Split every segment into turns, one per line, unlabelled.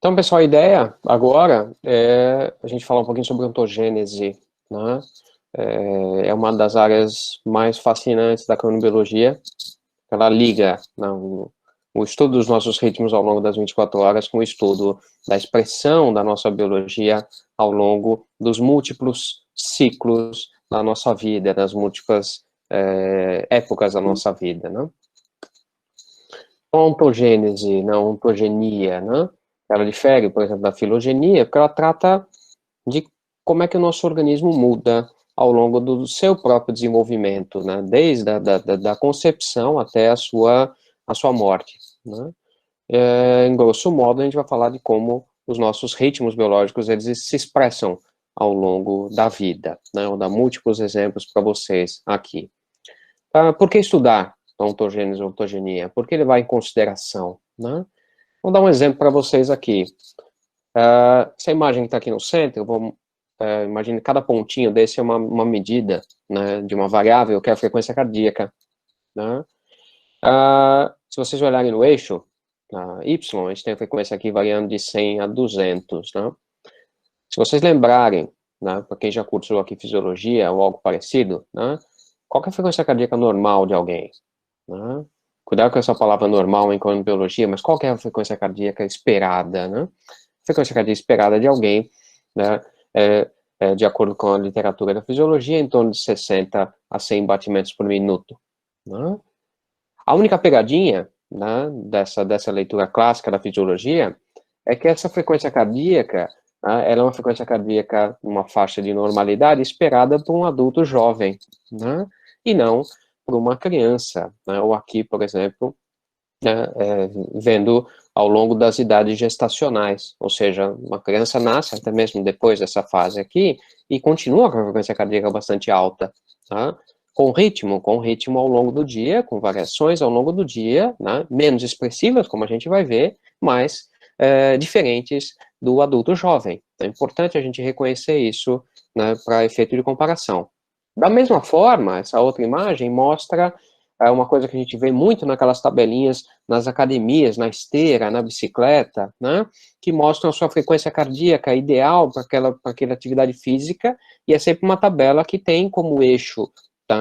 Então, pessoal, a ideia agora é a gente falar um pouquinho sobre ontogênese, né? É uma das áreas mais fascinantes da cronobiologia. Ela liga, né, o estudo dos nossos ritmos ao longo das 24 horas com o estudo da expressão da nossa biologia ao longo dos múltiplos ciclos da nossa vida, das múltiplas épocas da nossa vida, né? A ontogênese, né, ontogenia, né? Ela difere, por exemplo, da filogenia, porque ela trata de como é que o nosso organismo muda ao longo do seu próprio desenvolvimento, né? Desde da concepção até a sua morte, né? Em grosso modo, a gente vai falar de como os nossos ritmos biológicos, eles se expressam ao longo da vida, né? Eu vou dar múltiplos exemplos para vocês aqui. Por que estudar a ontogênese e ontogenia? Porque ele vai em consideração, né? Vou dar um exemplo para vocês aqui. Essa imagem que está aqui no centro, imagine que cada pontinho desse é uma medida, né, de uma variável que é a frequência cardíaca, né? Se vocês olharem no eixo, Y, a gente tem a frequência aqui variando de 100 a 200, né? Se vocês lembrarem, né, para quem já cursou aqui fisiologia ou algo parecido, né, qual que é a frequência cardíaca normal de alguém? Né? Cuidado com essa palavra normal em cronobiologia, mas qual que é a frequência cardíaca esperada, né? A frequência cardíaca esperada de alguém, né, de acordo com a literatura da fisiologia, em torno de 60 a 100 batimentos por minuto, né? A única pegadinha, né, dessa leitura clássica da fisiologia é que essa frequência cardíaca, né, ela é uma frequência cardíaca, uma faixa de normalidade esperada por um adulto jovem, né, e não por uma criança, né, ou aqui, por exemplo, né, vendo ao longo das idades gestacionais, ou seja, uma criança nasce até mesmo depois dessa fase aqui e continua com a frequência cardíaca bastante alta, tá? Com ritmo ao longo do dia, com variações ao longo do dia, né, menos expressivas, como a gente vai ver, mas diferentes do adulto jovem. É importante a gente reconhecer isso, né, para efeito de comparação. Da mesma forma, essa outra imagem mostra uma coisa que a gente vê muito naquelas tabelinhas nas academias, na esteira, na bicicleta, né, que mostram a sua frequência cardíaca ideal para aquela atividade física, e é sempre uma tabela que tem como eixo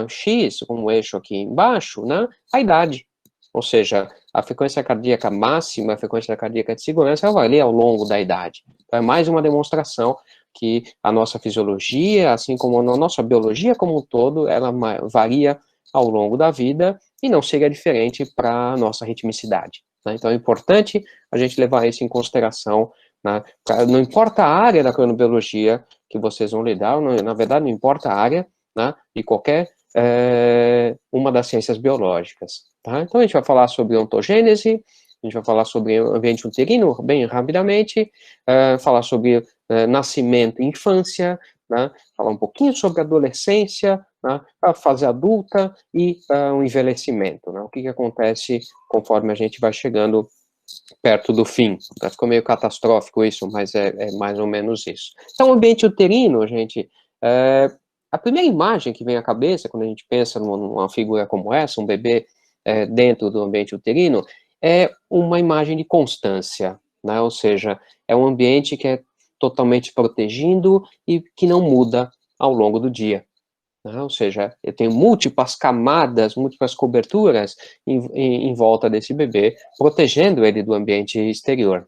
X, como eixo aqui embaixo, né, a idade. Ou seja, a frequência cardíaca máxima, a frequência cardíaca de segurança, ela varia ao longo da idade. Então, é mais uma demonstração que a nossa fisiologia, assim como a nossa biologia como um todo, ela varia ao longo da vida e não seria diferente para a nossa ritmicidade, né? Então é importante a gente levar isso em consideração, né? Não importa a área da cronobiologia que vocês vão lidar, na verdade não importa a área, né, de qualquer uma das ciências biológicas, tá? Então a gente vai falar sobre ontogênese, a gente vai falar sobre ambiente uterino bem rapidamente, falar sobre nascimento e infância, né, falar um pouquinho sobre adolescência, né, a fase adulta e o envelhecimento, né, o que acontece conforme a gente vai chegando perto do fim. Ficou meio catastrófico isso, mas é mais ou menos isso. Então, o ambiente uterino, gente, a primeira imagem que vem à cabeça quando a gente pensa numa figura como essa, um bebê dentro do ambiente uterino, é uma imagem de constância, né? Ou seja, é um ambiente que é totalmente protegido e que não muda ao longo do dia, né? Ou seja, eu tenho múltiplas camadas, múltiplas coberturas em volta desse bebê, protegendo ele do ambiente exterior.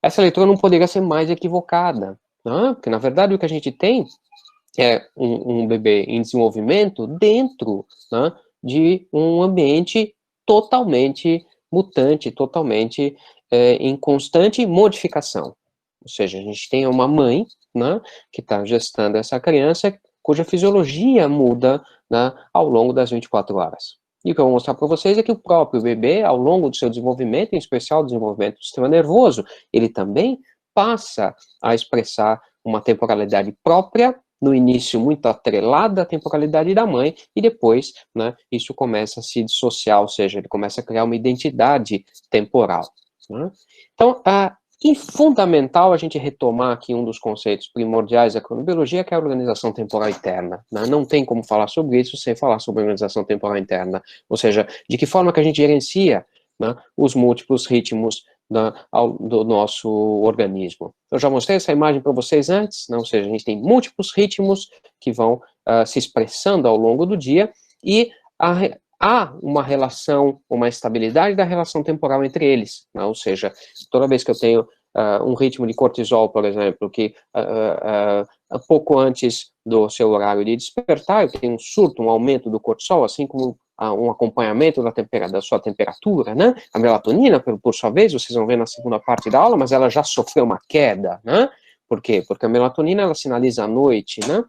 Essa leitura não poderia ser mais equivocada, né? Porque, na verdade, o que a gente tem é um bebê em desenvolvimento dentro, né, de um ambiente totalmente mutante, totalmente em constante modificação. Ou seja, a gente tem uma mãe, né, que está gestando essa criança, cuja fisiologia muda, né, ao longo das 24 horas. E o que eu vou mostrar para vocês é que o próprio bebê, ao longo do seu desenvolvimento, em especial o desenvolvimento do sistema nervoso, ele também passa a expressar uma temporalidade própria, no início muito atrelada à temporalidade da mãe, e depois, né, isso começa a se dissociar, ou seja, ele começa a criar uma identidade temporal, né? Então, é fundamental a gente retomar aqui um dos conceitos primordiais da cronobiologia, que é a organização temporal interna, né? Não tem como falar sobre isso sem falar sobre a organização temporal interna, ou seja, de que forma que a gente gerencia, né, os múltiplos ritmos do nosso organismo. Eu já mostrei essa imagem para vocês antes, né? Ou seja, a gente tem múltiplos ritmos que vão se expressando ao longo do dia, e há uma relação, uma estabilidade da relação temporal entre eles, né? Ou seja, toda vez que eu tenho um ritmo de cortisol, por exemplo, que pouco antes do seu horário de despertar, eu tenho um surto, um aumento do cortisol, assim como um acompanhamento da sua temperatura, né? A melatonina, por sua vez, vocês vão ver na segunda parte da aula, mas ela já sofreu uma queda, né? Por quê? Porque a melatonina, ela sinaliza à noite, né?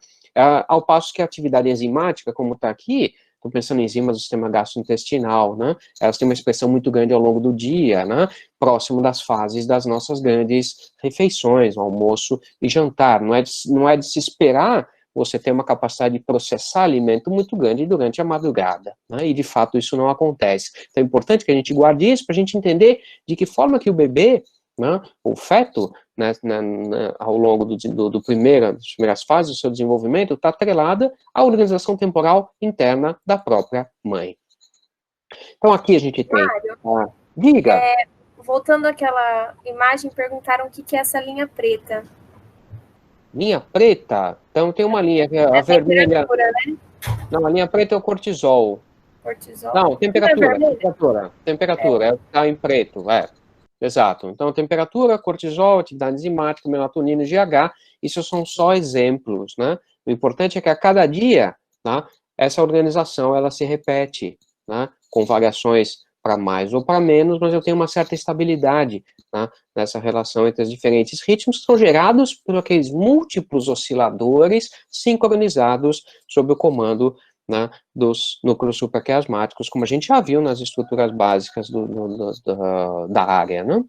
Ao passo que a atividade enzimática, como está aqui, estou pensando em enzimas do sistema gastrointestinal, né? Elas têm uma expressão muito grande ao longo do dia, né? Próximo das fases das nossas grandes refeições, almoço e jantar. Não é de se esperar você ter uma capacidade de processar alimento muito grande durante a madrugada, né? E de fato isso não acontece. Então é importante que a gente guarde isso para a gente entender de que forma que o bebê, né, o feto, né, ao longo das primeiras fases do seu desenvolvimento, está atrelada à organização temporal interna da própria mãe. Então aqui a gente tem...
Mário,
diga!
Voltando àquela imagem, perguntaram o que é essa linha preta.
Linha preta? Então tem uma linha, a vermelha...
Né?
Não, a linha preta é o cortisol.
Cortisol?
Não, temperatura, está em preto, exato. Então, temperatura, cortisol, atividade enzimática, melatonina e GH, isso são só exemplos, né? O importante é que a cada dia, tá, essa organização, ela se repete, né, com variações para mais ou para menos, mas eu tenho uma certa estabilidade, tá, nessa relação entre os diferentes ritmos que são gerados por aqueles múltiplos osciladores sincronizados sob o comando, né, dos núcleos supraquiasmáticos, como a gente já viu nas estruturas básicas da área, né?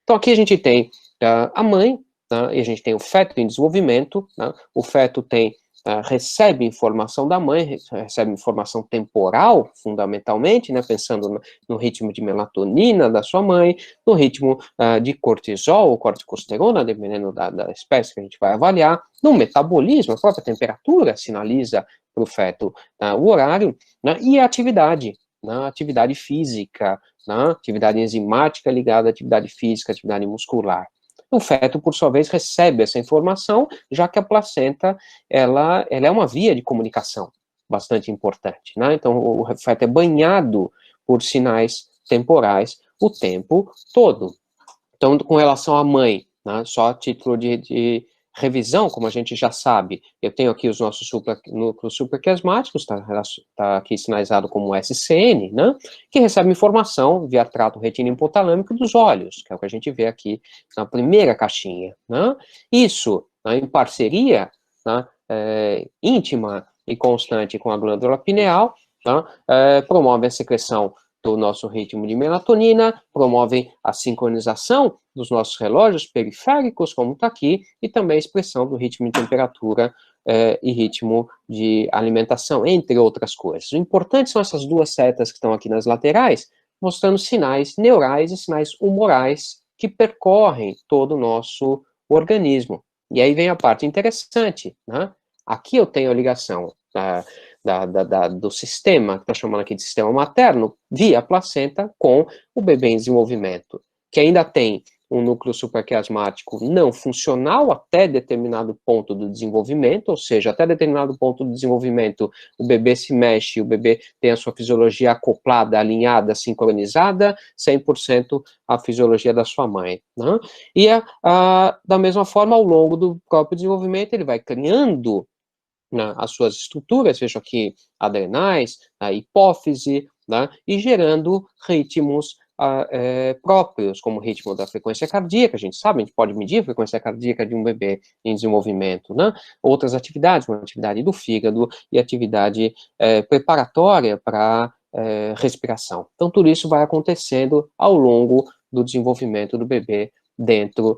Então, aqui a gente tem a mãe, né, e a gente tem o feto em desenvolvimento, né? O feto recebe informação da mãe, recebe informação temporal, fundamentalmente, né, pensando no ritmo de melatonina da sua mãe, no ritmo de cortisol ou corticosterona, dependendo da espécie que a gente vai avaliar, no metabolismo, a própria temperatura sinaliza para o feto o horário, né, e a atividade, né, atividade física, né, atividade enzimática ligada à atividade física, atividade muscular. O feto, por sua vez, recebe essa informação, já que a placenta, ela é uma via de comunicação bastante importante, né? Então, o feto é banhado por sinais temporais o tempo todo. Então, com relação à mãe, né, só a título de revisão, como a gente já sabe, eu tenho aqui os nossos núcleos supraquiasmáticos, está aqui sinalizado como SCN, né, que recebe informação via trato retina hipotalâmico dos olhos, que é o que a gente vê aqui na primeira caixinha, né. Isso, né, em parceria, né, íntima e constante com a glândula pineal, tá, promove a secreção do nosso ritmo de melatonina, promove a sincronização dos nossos relógios periféricos, como está aqui, e também a expressão do ritmo de temperatura e ritmo de alimentação, entre outras coisas. O importante são essas duas setas que estão aqui nas laterais, mostrando sinais neurais e sinais humorais que percorrem todo o nosso organismo. E aí vem a parte interessante, né? Aqui eu tenho a ligação do sistema, que está chamando aqui de sistema materno, via placenta com o bebê em desenvolvimento, que ainda tem um núcleo supraquiasmático não funcional até determinado ponto do desenvolvimento, ou seja, até determinado ponto do desenvolvimento, o bebê se mexe, o bebê tem a sua fisiologia acoplada, alinhada, sincronizada, 100% a fisiologia da sua mãe, né? E da mesma forma, ao longo do próprio desenvolvimento, ele vai criando, né, as suas estruturas, vejo aqui adrenais, a hipófise, né, e gerando ritmos próprios, como o ritmo da frequência cardíaca, a gente sabe, a gente pode medir a frequência cardíaca de um bebê em desenvolvimento, né, outras atividades, como a atividade do fígado e atividade preparatória para respiração. Então, tudo isso vai acontecendo ao longo do desenvolvimento do bebê dentro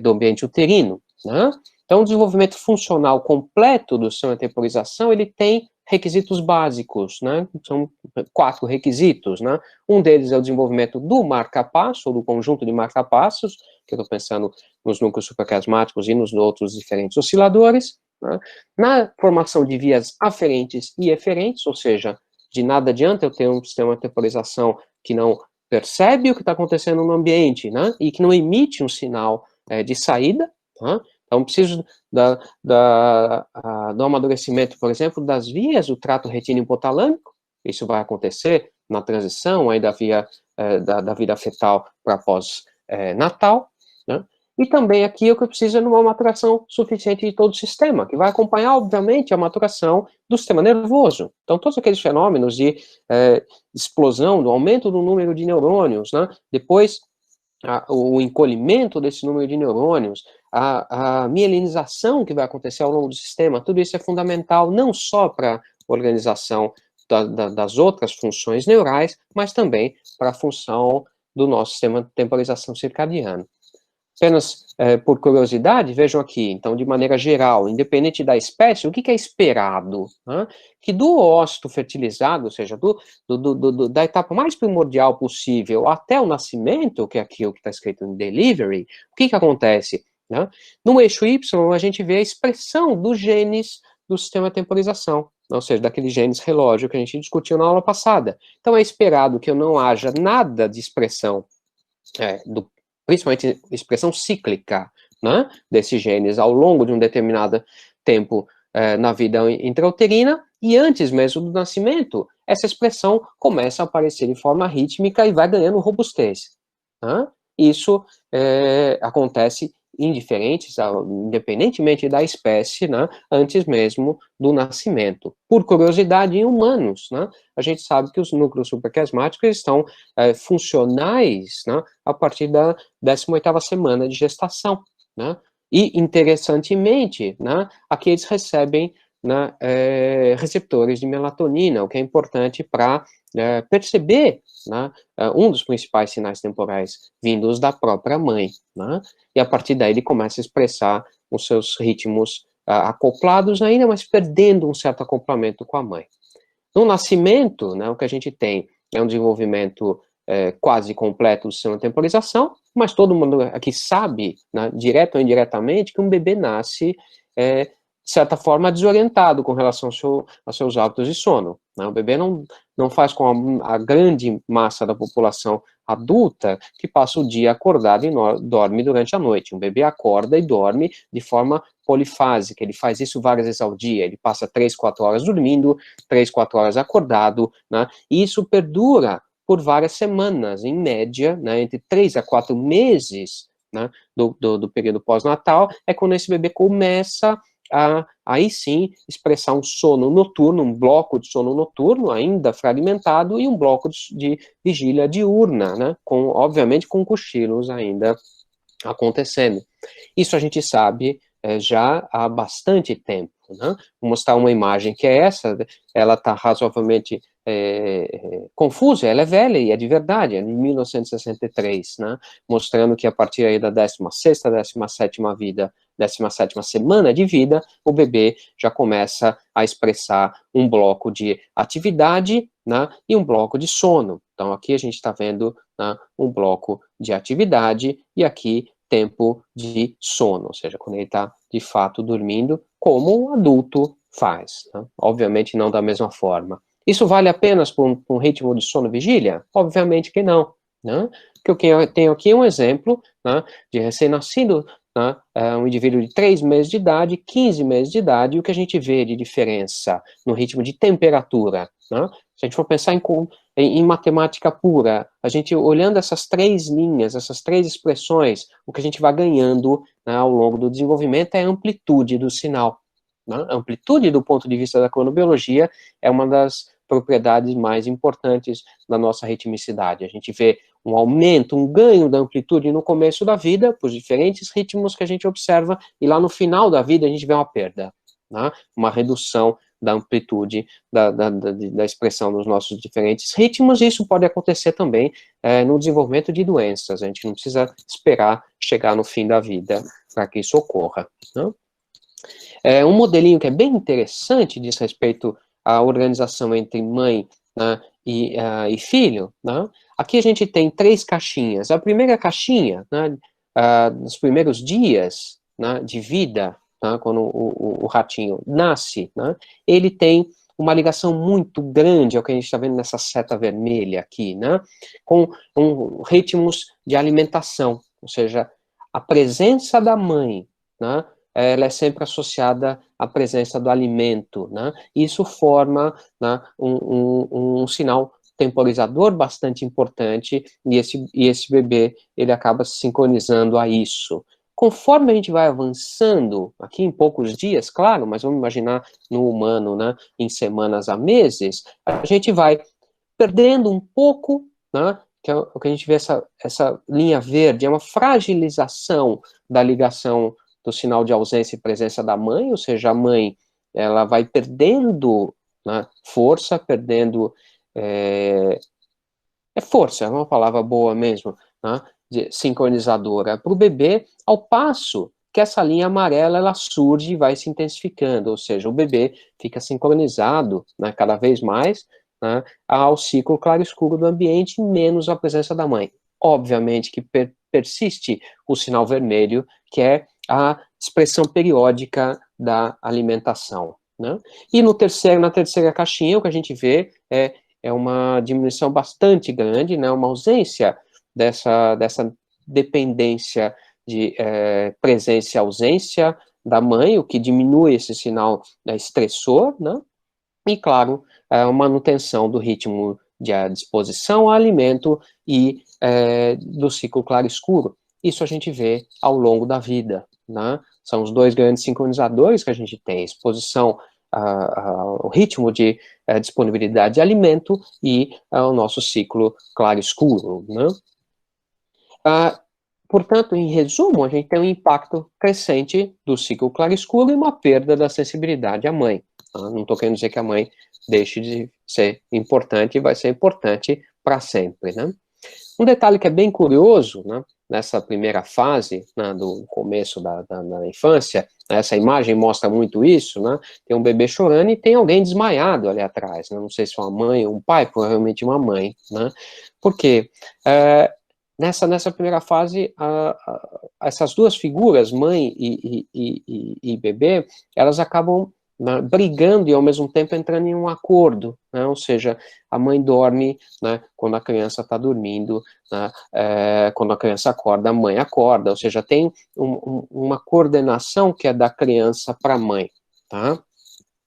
do ambiente uterino, né. Então, o desenvolvimento funcional completo do sistema de temporização, ele tem requisitos básicos, né? São 4 requisitos, né? Um deles é o desenvolvimento do marca-passo, ou do conjunto de marca-passos, que eu estou pensando nos núcleos supraquiasmáticos e nos outros diferentes osciladores, né? Na formação de vias aferentes e eferentes, ou seja, de nada adianta eu ter um sistema de temporização que não percebe o que está acontecendo no ambiente, né, e que não emite um sinal de saída, né? Então, preciso do amadurecimento, por exemplo, das vias do trato retino-hipotalâmico. Isso vai acontecer na transição aí da vida fetal para pós-natal, né? E também aqui o que eu preciso é de uma maturação suficiente de todo o sistema, que vai acompanhar, obviamente, a maturação do sistema nervoso. Então, todos aqueles fenômenos de explosão, do aumento do número de neurônios, né? Depois, o encolhimento desse número de neurônios, a mielinização que vai acontecer ao longo do sistema, tudo isso é fundamental não só para a organização das outras funções neurais, mas também para a função do nosso sistema de temporização circadiana. Apenas por curiosidade, vejam aqui, então, de maneira geral, independente da espécie, o que é esperado? Né? Que do ócito fertilizado, ou seja, da etapa mais primordial possível até o nascimento, que é aqui o que está escrito em delivery, o que acontece? Né? No eixo Y, a gente vê a expressão dos genes do sistema de temporização, ou seja, daqueles genes relógio que a gente discutiu na aula passada. Então, é esperado que não haja nada de expressão principalmente expressão cíclica, né, desses genes ao longo de um determinado tempo na vida intrauterina, e antes mesmo do nascimento, essa expressão começa a aparecer de forma rítmica e vai ganhando robustez. Né? Isso acontece independentemente da espécie, né, antes mesmo do nascimento. Por curiosidade, em humanos, né, a gente sabe que os núcleos supraquiasmáticos estão funcionais, né, a partir da 18ª semana de gestação, né, e, interessantemente, né, aqui eles recebem, né, receptores de melatonina, o que é importante para perceber, né, um dos principais sinais temporais vindos da própria mãe, né, e a partir daí ele começa a expressar os seus ritmos acoplados ainda, mas perdendo um certo acoplamento com a mãe. No nascimento, né, o que a gente tem é um desenvolvimento quase completo do sistema de temporização, mas todo mundo aqui sabe, né, direto ou indiretamente, que um bebê nasce de certa forma, desorientado com relação aos seus hábitos de sono. Né? O bebê não faz com a grande massa da população adulta que passa o dia acordado e dorme durante a noite. Um bebê acorda e dorme de forma polifásica, ele faz isso várias vezes ao dia, ele passa 3, 4 horas dormindo, 3, 4 horas acordado, né? E isso perdura por várias semanas, em média, né, entre 3 a 4 meses, né, do período pós-natal, é quando esse bebê começa aí sim expressar um sono noturno, um bloco de sono noturno ainda fragmentado e um bloco de vigília diurna, né, obviamente com cochilos ainda acontecendo. Isso a gente sabe já há bastante tempo, né? Vou mostrar uma imagem que é essa, ela está razoavelmente confusa, ela é velha e é de verdade, é de 1963, né? Mostrando que a partir aí da 16ª, 17ª semana de vida, o bebê já começa a expressar um bloco de atividade, né, e um bloco de sono. Então, aqui a gente está vendo, né, um bloco de atividade e aqui tempo de sono, ou seja, quando ele está, de fato, dormindo, como um adulto faz. Né? Obviamente não da mesma forma. Isso vale apenas para um ritmo de sono-vigília? Obviamente que não. Né? Porque eu tenho aqui um exemplo, né, de recém-nascido, né, um indivíduo de 3 meses de idade, 15 meses de idade, e o que a gente vê de diferença no ritmo de temperatura, né? Se a gente for pensar em matemática pura, a gente olhando essas 3 linhas, essas 3 expressões, o que a gente vai ganhando, né, ao longo do desenvolvimento é a amplitude do sinal. Né? A amplitude, do ponto de vista da cronobiologia, é uma das propriedades mais importantes da nossa ritmicidade. A gente vê um aumento, um ganho da amplitude no começo da vida, por diferentes ritmos que a gente observa, e lá no final da vida a gente vê uma perda, né? Uma redução da amplitude da expressão dos nossos diferentes ritmos, e isso pode acontecer também no desenvolvimento de doenças. A gente não precisa esperar chegar no fim da vida para que isso ocorra. Né? Um modelinho que é bem interessante diz respeito à organização entre mãe, né, e filho, né? Aqui a gente tem 3 caixinhas. A primeira caixinha, né, nos primeiros dias, né, de vida, né, quando o ratinho nasce, né, ele tem uma ligação muito grande, é o que a gente está vendo nessa seta vermelha aqui, né, com ritmos de alimentação, ou seja, a presença da mãe, né, ela é sempre associada à presença do alimento, né, isso forma, né, um sinal temporizador bastante importante, e esse bebê, ele acaba se sincronizando a isso. Conforme a gente vai avançando, aqui em poucos dias, claro, mas vamos imaginar no humano, né, em semanas a meses, a gente vai perdendo um pouco, né, que é o que a gente vê essa linha verde, é uma fragilização da ligação do sinal de ausência e presença da mãe, ou seja, a mãe, ela vai perdendo, né, força, perdendo força, é uma palavra boa mesmo, né, sincronizadora para o bebê, ao passo que essa linha amarela, ela surge e vai se intensificando, ou seja, o bebê fica sincronizado, né, cada vez mais, né, ao ciclo claro-escuro do ambiente, menos a presença da mãe. Obviamente que persiste o sinal vermelho, que é a expressão periódica da alimentação, né? E na terceira caixinha, o que a gente vê é uma diminuição bastante grande, né, uma ausência dessa dependência de presença e ausência da mãe, o que diminui esse sinal estressor, né, e, claro, a manutenção do ritmo de disposição ao alimento e do ciclo claro-escuro. Isso a gente vê ao longo da vida, né? São os dois grandes sincronizadores que a gente tem, exposição o ritmo de disponibilidade de alimento e o nosso ciclo claro-escuro, né? Portanto, em resumo, a gente tem um impacto crescente do ciclo claro-escuro e uma perda da sensibilidade à mãe. Não estou querendo dizer que a mãe deixe de ser importante e vai ser importante para sempre, né? Um detalhe que é bem curioso, né, nessa primeira fase, né, do começo da infância, essa imagem mostra muito isso, né, tem um bebê chorando e tem alguém desmaiado ali atrás, né, não sei se é uma mãe ou um pai, provavelmente uma mãe, né, porque nessa primeira fase, essas duas figuras, mãe e bebê, elas acabam, né, brigando e ao mesmo tempo entrando em um acordo, né, ou seja, a mãe dorme, né, quando a criança está dormindo, né, quando a criança acorda, a mãe acorda, ou seja, tem uma coordenação que é da criança para a mãe, tá?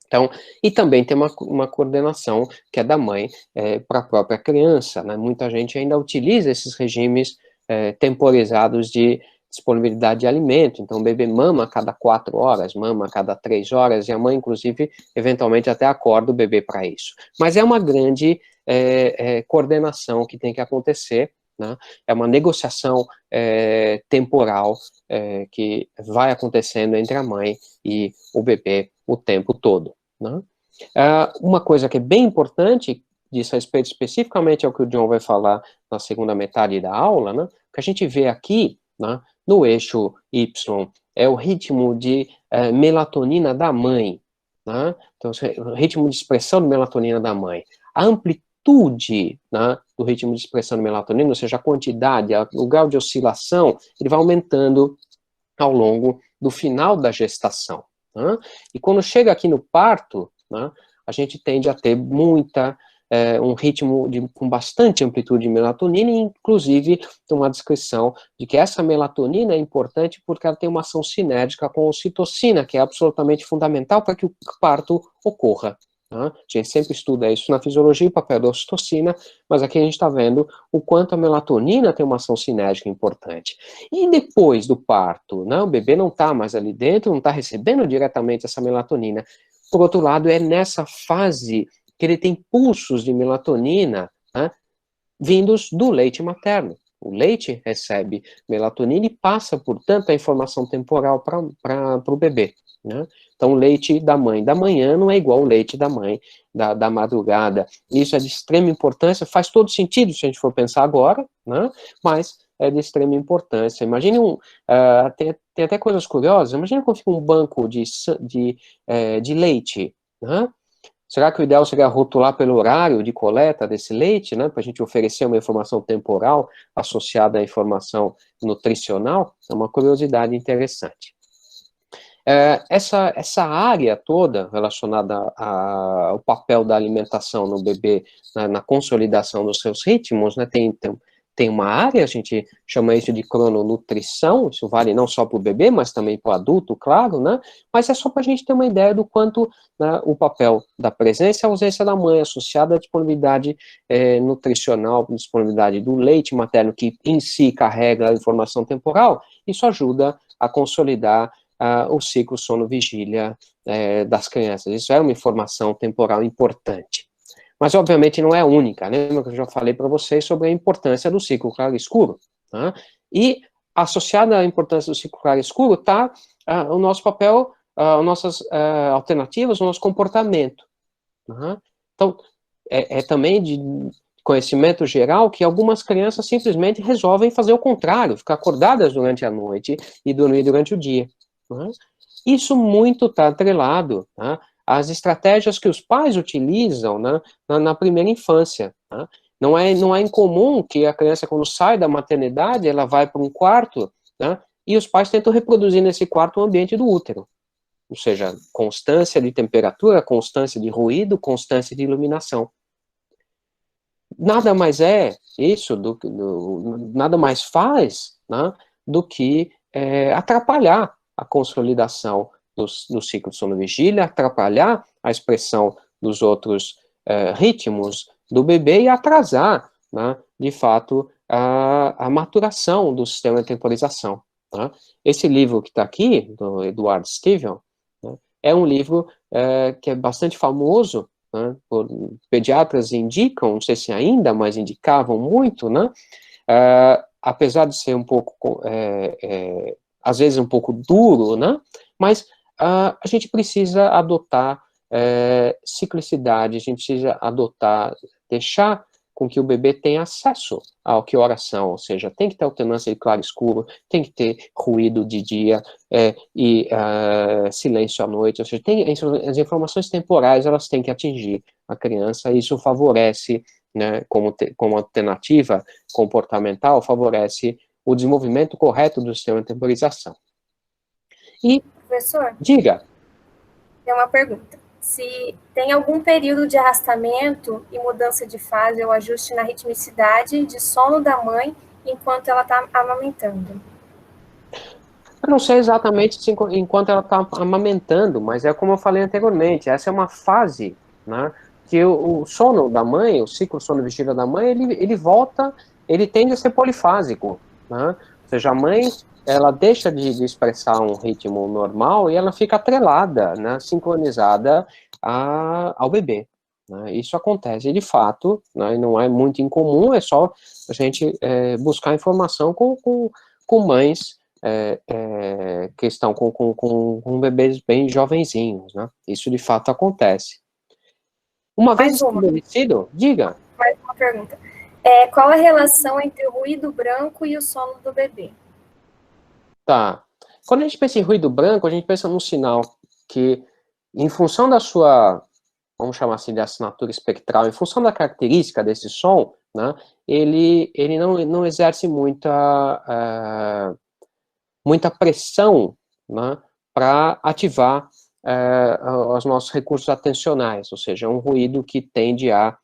Então, e também tem uma coordenação que é da mãe para a própria criança, né? Muita gente ainda utiliza esses regimes temporizados de disponibilidade de alimento, então o bebê mama a cada 4 horas, mama a cada 3 horas, e a mãe, inclusive, eventualmente até acorda o bebê para isso. Mas é uma grande coordenação que tem que acontecer, né? É uma negociação temporal que vai acontecendo entre a mãe e o bebê o tempo todo, né? Uma coisa que é bem importante, diz respeito especificamente ao que o John vai falar na segunda metade da aula, né? O que a gente vê aqui, né, no eixo Y, é o ritmo de melatonina da mãe, né? Então, o ritmo de expressão de melatonina da mãe. A amplitude, né, do ritmo de expressão de melatonina, ou seja, a quantidade, o grau de oscilação, ele vai aumentando ao longo do final da gestação, né? E quando chega aqui no parto, né, a gente tende a ter um ritmo com bastante amplitude de melatonina, e inclusive tem uma descrição de que essa melatonina é importante porque ela tem uma ação sinérgica com a ocitocina, que é absolutamente fundamental para que o parto ocorra. A gente sempre estuda isso na fisiologia, o papel da ocitocina, mas aqui a gente está vendo o quanto a melatonina tem uma ação sinérgica importante. E depois do parto, né, o bebê não está mais ali dentro, não está recebendo diretamente essa melatonina. Por outro lado, é nessa fase que ele tem pulsos de melatonina, né, vindos do leite materno. O leite recebe melatonina e passa, portanto, a informação temporal para o bebê, né? Então, o leite da mãe da manhã não é igual ao leite da mãe da madrugada. Isso é de extrema importância, faz todo sentido se a gente for pensar agora, né? Mas é de extrema importância. Imagine tem até coisas curiosas, imagine quando fica um banco de leite, né? Será que o ideal seria rotular pelo horário de coleta desse leite, né, para a gente oferecer uma informação temporal associada à informação nutricional? É uma curiosidade interessante. Essa área toda relacionada ao papel da alimentação no bebê, na consolidação dos seus ritmos, né, tem uma área, a gente chama isso de crononutrição, isso vale não só para o bebê, mas também para o adulto, claro, né, mas é só para a gente ter uma ideia do quanto, né, o papel da presença e ausência da mãe, associada à disponibilidade nutricional, disponibilidade do leite materno, que em si carrega a informação temporal, isso ajuda a consolidar o ciclo sono-vigília das crianças. Isso é uma informação temporal importante. Mas, obviamente, não é única. Lembra que eu já falei para vocês sobre a importância do ciclo claro-escuro? Tá? E, associada à importância do ciclo claro-escuro, está o nosso papel, nossas alternativas, o nosso comportamento. Tá? Então, também de conhecimento geral que algumas crianças simplesmente resolvem fazer o contrário, ficar acordadas durante a noite e dormir durante o dia. Tá? Isso muito está atrelado, tá, às estratégias que os pais utilizam, né, na primeira infância. Tá? Não é incomum que a criança, quando sai da maternidade, ela vai para um quarto, né, e os pais tentam reproduzir nesse quarto o ambiente do útero. Ou seja, constância de temperatura, constância de ruído, constância de iluminação. Nada mais é isso, nada mais faz, né, do que atrapalhar a consolidação do ciclo de sono-vigília, atrapalhar a expressão dos outros ritmos do bebê e atrasar, né, de fato, a maturação do sistema de temporização. Tá? Esse livro que está aqui, do Eduardo Steven, né, é um livro que é bastante famoso, né, pediatras indicam, não sei se ainda, mas indicavam muito, né, apesar de ser um pouco, às vezes um pouco duro, né, mas a gente precisa adotar ciclicidade, a gente precisa adotar, deixar com que o bebê tenha acesso ao que oração, ou seja, tem que ter alternância de claro e escuro, tem que ter ruído de dia e silêncio à noite, ou seja, as informações temporais, elas têm que atingir a criança, e isso favorece, né, como alternativa comportamental, favorece o desenvolvimento correto do sistema de temporização. E,
professor,
diga.
Tem uma pergunta. Se tem algum período de arrastamento e mudança de fase ou ajuste na ritmicidade de sono da mãe enquanto ela está amamentando?
Eu não sei exatamente se enquanto ela está amamentando, mas é como eu falei anteriormente, essa é uma fase, né, que o sono da mãe, o ciclo sono-vigília da mãe, ele volta, ele tende a ser polifásico, né, ou seja, a mãe, ela deixa de expressar um ritmo normal e ela fica atrelada, né, sincronizada ao bebê. Né, isso acontece de fato, né, não é muito incomum, é só a gente buscar informação com mães que estão com bebês bem jovenzinhos, né? Isso de fato acontece. Uma vez estabelecido, diga.
Mais uma pergunta. Qual a relação entre o ruído branco e o sono do bebê?
Tá. Quando a gente pensa em ruído branco, a gente pensa num sinal que, em função da sua, vamos chamar assim, de assinatura espectral, em função da característica desse som, né, ele não exerce muita pressão, né, para ativar os nossos recursos atencionais, ou seja, um ruído que tende a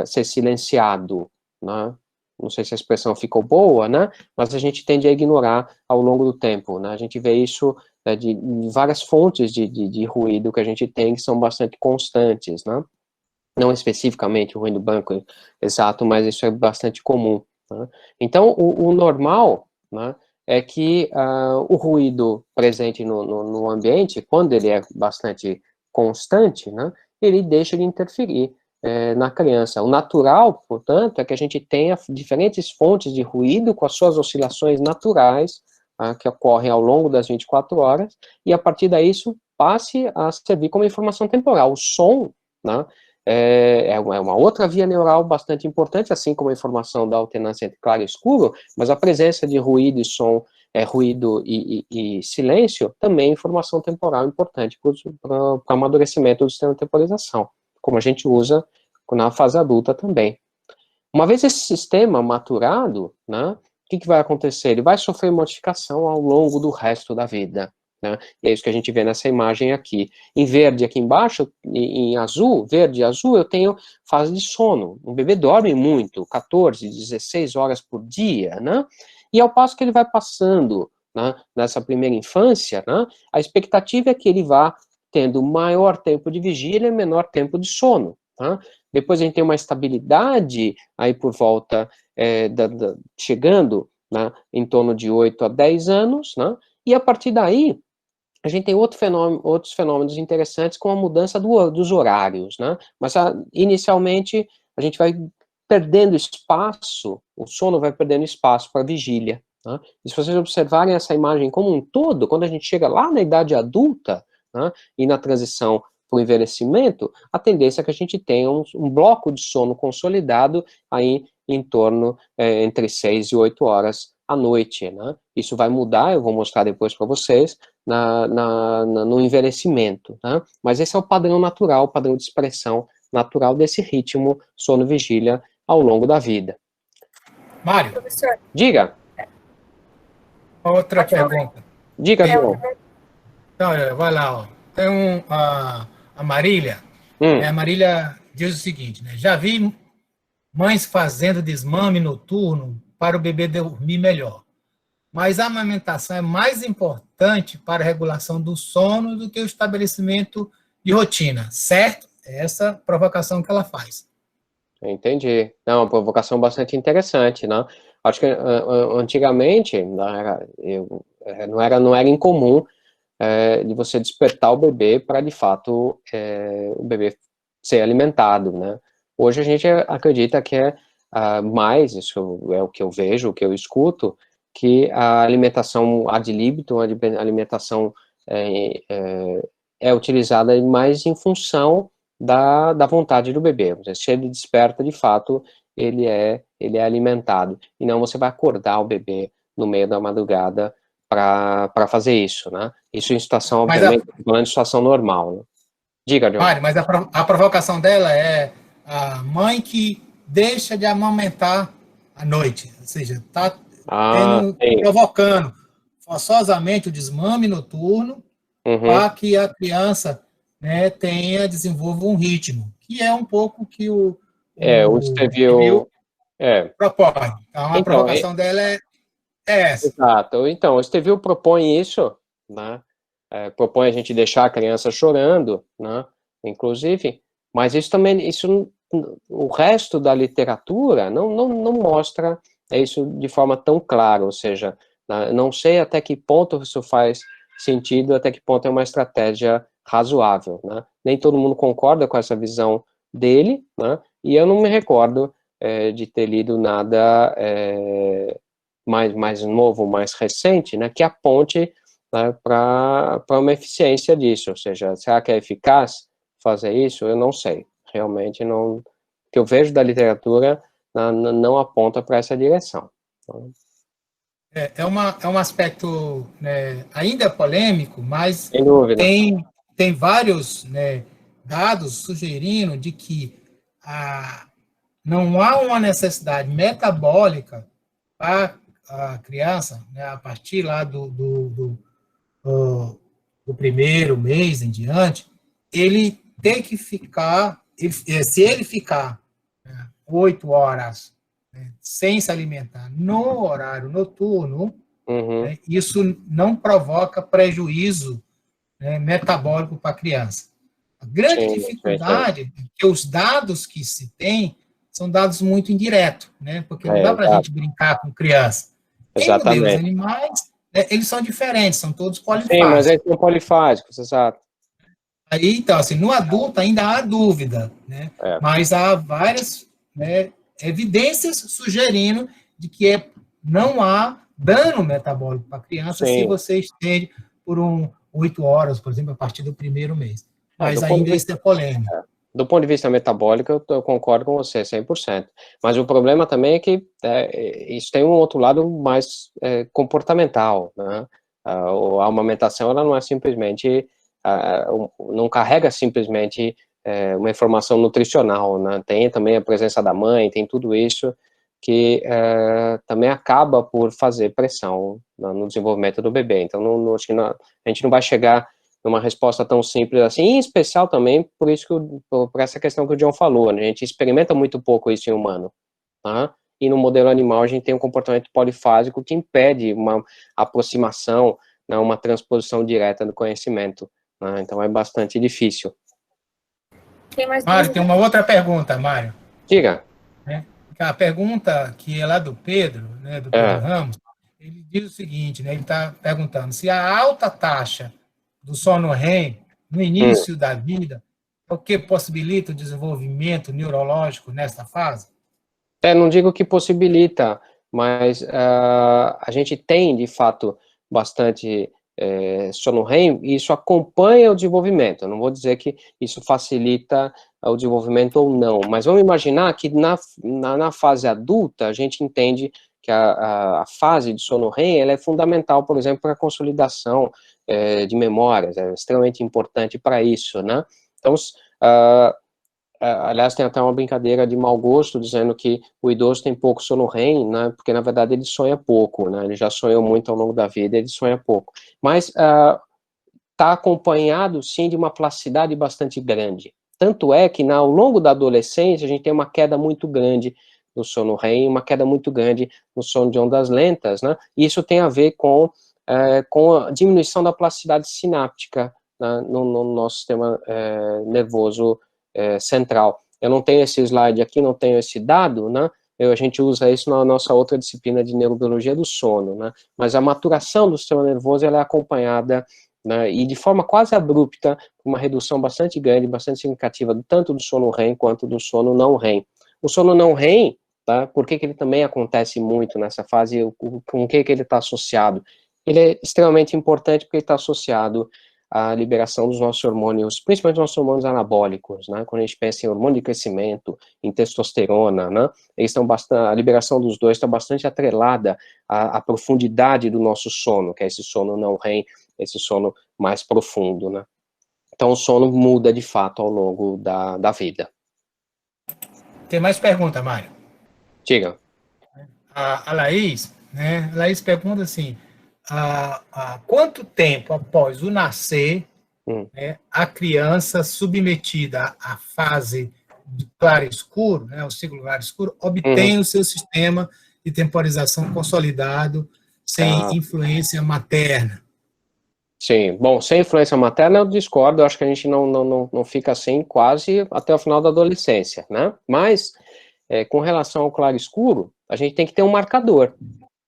ser silenciado, né? Não sei se a expressão ficou boa, né? Mas a gente tende a ignorar ao longo do tempo, né? A gente vê isso de várias fontes de ruído que a gente tem que são bastante constantes, né? Não especificamente o ruído branco exato, mas isso é bastante comum. Né? Então, o normal, né, é que o ruído presente no ambiente, quando ele é bastante constante, né, ele deixa de interferir na criança. O natural, portanto, é que a gente tenha diferentes fontes de ruído com as suas oscilações naturais, que ocorrem ao longo das 24 horas, e a partir daí isso passe a servir como informação temporal. O som, né, é uma outra via neural bastante importante, assim como a informação da alternância entre claro e escuro, mas a presença de ruído e som, ruído e silêncio, também é informação temporal importante para o amadurecimento do sistema de temporização, como a gente usa na fase adulta também. Uma vez esse sistema maturado, né, o que vai acontecer? Ele vai sofrer modificação ao longo do resto da vida. né? E é isso que a gente vê nessa imagem aqui. Em verde aqui embaixo, em azul, verde e azul, eu tenho fase de sono. O bebê dorme muito, 14, 16 horas por dia, né? E ao passo que ele vai passando, né, nessa primeira infância, né, a expectativa é que ele vá tendo maior tempo de vigília e menor tempo de sono, tá? Depois a gente tem uma estabilidade aí por volta, chegando, né, em torno de 8 a 10 anos, né? E a partir daí, a gente tem outros fenômenos interessantes, com a mudança dos horários, né? Mas, inicialmente, a gente vai perdendo espaço, o sono vai perdendo espaço para a vigília, né? E se vocês observarem essa imagem como um todo, quando a gente chega lá na idade adulta, né, e na transição para o envelhecimento, a tendência é que a gente tenha um bloco de sono consolidado aí em torno, entre 6 e 8 horas à noite, né? Isso vai mudar, eu vou mostrar depois para vocês, no envelhecimento, né? Mas esse é o padrão natural, o padrão de expressão natural desse ritmo sono-vigília ao longo da vida.
Mário,
Professor,
Diga.
outra pergunta.
Diga, João.
Então, vai lá, ó. Tem a Marília, né? A Marília diz o seguinte, né? Já vi mães fazendo desmame noturno para o bebê dormir melhor, mas a amamentação é mais importante para a regulação do sono do que o estabelecimento de rotina, certo? É essa provocação que ela faz.
Entendi. É uma provocação bastante interessante, né? Acho que antigamente não era incomum de você despertar o bebê para, de fato, o bebê ser alimentado, né? Hoje a gente acredita que mais, isso é o que eu vejo, o que eu escuto, que a alimentação ad libitum, a alimentação é utilizada mais em função da vontade do bebê. Se ele desperta, de fato, ele é alimentado. E não você vai acordar o bebê no meio da madrugada para fazer isso, né? Isso em situação, obviamente, falando de situação normal, né? Diga, John.
Mário, mas a provocação dela é a mãe que deixa de amamentar à noite, ou seja, está provocando forçosamente o desmame noturno para que a criança, né, desenvolva um ritmo, que é um pouco que o
Estevio
propõe. Então, a provocação dela é essa.
Exato. Então, o Estevio propõe isso, né? Propõe a gente deixar a criança chorando, né? Inclusive, mas o resto da literatura não mostra isso de forma tão clara, ou seja, não sei até que ponto isso faz sentido, até que ponto é uma estratégia razoável, né? Nem todo mundo concorda com essa visão dele, né? E eu não me recordo de ter lido nada mais novo, mais recente, né, que aponte, né, para uma eficiência disso. Ou seja, será que é eficaz fazer isso? Eu não sei. Realmente não. O que eu vejo da literatura não aponta para essa direção. Então,
é um aspecto, né, ainda polêmico, mas tem vários, né, dados sugerindo de que não há uma necessidade metabólica para a criança, né, a partir lá do primeiro mês em diante, ele tem que ficar, se ele ficar 8 horas sem se alimentar no horário noturno, né, isso não provoca prejuízo, né, metabólico para a criança. A grande dificuldade é que os dados que se tem são dados muito indiretos, né, porque não dá para a gente brincar com criança.
Exatamente.
Os animais, eles são diferentes, são todos polifásicos.
Sim, mas eles são polifásicos, exato.
Aí, então, assim, no adulto ainda há dúvida, né? Mas há várias, né, evidências sugerindo de que não há dano metabólico para a criança se você estende por 8 horas, por exemplo, a partir do primeiro mês. Mas ainda isso é polêmico.
Do ponto de vista metabólico, eu concordo com você, 100%. Mas o problema também é que isso tem um outro lado mais comportamental, né? A amamentação, ela não é simplesmente, não carrega simplesmente uma informação nutricional, né? Tem também a presença da mãe, tem tudo isso que também acaba por fazer pressão no desenvolvimento do bebê. Então, acho que a gente não vai chegar numa resposta tão simples assim, em especial também por isso por essa questão que o John falou, né? A gente experimenta muito pouco isso em humano, tá? E no modelo animal a gente tem um comportamento polifásico que impede uma aproximação, né, uma transposição direta do conhecimento, né? Então é bastante difícil.
Mário, tem uma outra pergunta, Mário.
Diga.
A pergunta que é lá do Pedro, né, do Pedro Ramos, ele diz o seguinte, né, ele está perguntando se a alta taxa do sono REM no início da vida é o que possibilita o desenvolvimento neurológico nessa fase?
Não digo que possibilita, mas a gente tem, de fato, bastante sono REM, e isso acompanha o desenvolvimento. Eu não vou dizer que isso facilita o desenvolvimento ou não, mas vamos imaginar que na fase adulta, a gente entende que a fase de sono REM ela é fundamental, por exemplo, para a consolidação de memórias, é extremamente importante para isso, né? Então, aliás, tem até uma brincadeira de mau gosto, dizendo que o idoso tem pouco sono REM, né, porque, na verdade, ele sonha pouco, né, ele já sonhou muito ao longo da vida, ele sonha pouco. Mas está acompanhado, sim, de uma plasticidade bastante grande. Tanto é que, ao longo da adolescência, a gente tem uma queda muito grande no sono REM, uma queda muito grande no sono de ondas lentas, né, e isso tem a ver com a diminuição da plasticidade sináptica, né, no nosso sistema nervoso central. Eu não tenho esse slide aqui, não tenho esse dado, né? A gente usa isso na nossa outra disciplina de neurobiologia do sono, né? Mas a maturação do sistema nervoso ela é acompanhada, né, e de forma quase abrupta, uma redução bastante grande, bastante significativa, tanto do sono REM quanto do sono não REM. O sono não REM, tá? Por que ele também acontece muito nessa fase? Com o que ele está associado? Ele é extremamente importante porque ele está associado a liberação dos nossos hormônios, principalmente dos nossos hormônios anabólicos, né? Quando a gente pensa em hormônio de crescimento, em testosterona, né? A liberação dos dois está bastante atrelada à profundidade do nosso sono, que é esse sono não REM, esse sono mais profundo, né? Então o sono muda de fato ao longo da vida.
Tem mais pergunta, Mário?
Diga.
A Laís, né? A Laís pergunta assim, quanto tempo após o nascer, né, a criança submetida à fase de claro-escuro, né, o ciclo claro-escuro, obtém o seu sistema de temporização consolidado sem influência materna?
Sim, bom, sem influência materna eu discordo, eu acho que a gente não fica assim quase até o final da adolescência, né? Mas, com relação ao claro-escuro, a gente tem que ter um marcador,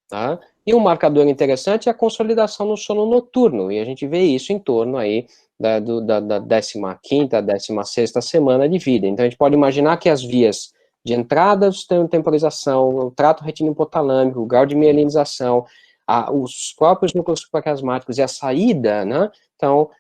tá? E um marcador interessante é a consolidação no sono noturno, e a gente vê isso em torno aí da 15ª, 16ª semana de vida. Então, a gente pode imaginar que as vias de entrada têm temporização, o trato retino-hipotalâmico, o grau de mielinização, os próprios núcleos supraclasmáticos e a saída, né, estão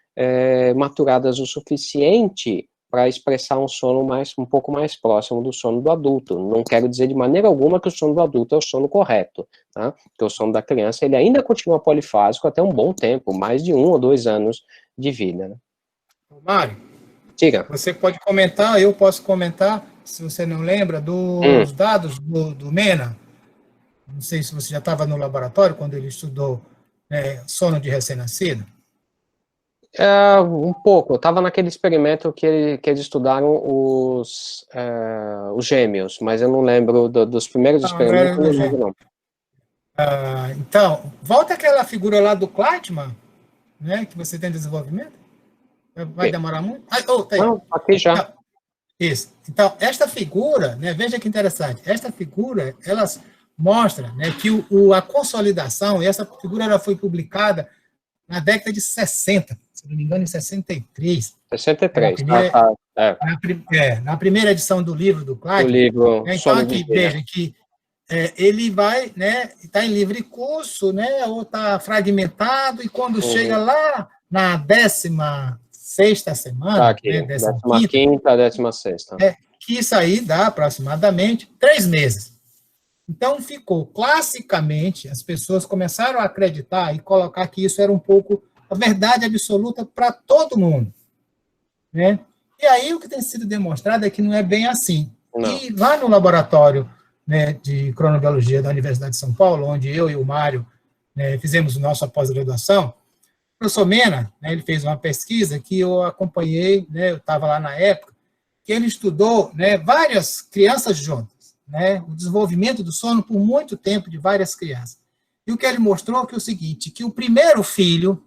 maturadas o suficiente para expressar um sono um pouco mais próximo do sono do adulto. Não quero dizer de maneira alguma que o sono do adulto é o sono correto, tá? Porque o sono da criança, ele ainda continua polifásico até um bom tempo, mais de 1 ou 2 anos de vida, né?
Mário,
diga.
Você pode comentar, eu posso comentar, se você não lembra, dos dados do Mena. Não sei se você já estava no laboratório quando ele estudou sono de recém-nascido.
Um pouco, eu estava naquele experimento que eles estudaram os gêmeos, mas eu não lembro dos primeiros experimentos, não lembro, não.
Então, volta aquela figura lá do Kleitman, né, que você tem desenvolvimento. Vai demorar muito?
Não, aqui já.
Então, isso. Então, esta figura, né, veja que interessante, esta figura, ela mostra, né, que a consolidação, e essa figura ela foi publicada na década de 60, se não me engano, em 63.
63,
na primeira edição do livro do Kleitman.
Do livro,
então, aqui, veja que ele vai, né, está em livre curso, né, ou está fragmentado, e quando chega lá na 16ª semana,
aqui, né, 15ª, 16ª.
Que isso aí dá aproximadamente 3 meses. Então, ficou, classicamente, as pessoas começaram a acreditar e colocar que isso era um pouco a verdade absoluta para todo mundo, né? E aí, o que tem sido demonstrado é que não é bem assim.
Não.
E lá no laboratório né, de cronobiologia da Universidade de São Paulo, onde eu e o Mário, né, fizemos nossa pós-graduação. O professor Mena, né, ele fez uma pesquisa que eu acompanhei, né, eu estava lá na época, que ele estudou, né, várias crianças juntas, né, o desenvolvimento do sono por muito tempo de várias crianças. E o que ele mostrou que é o seguinte, que o primeiro filho,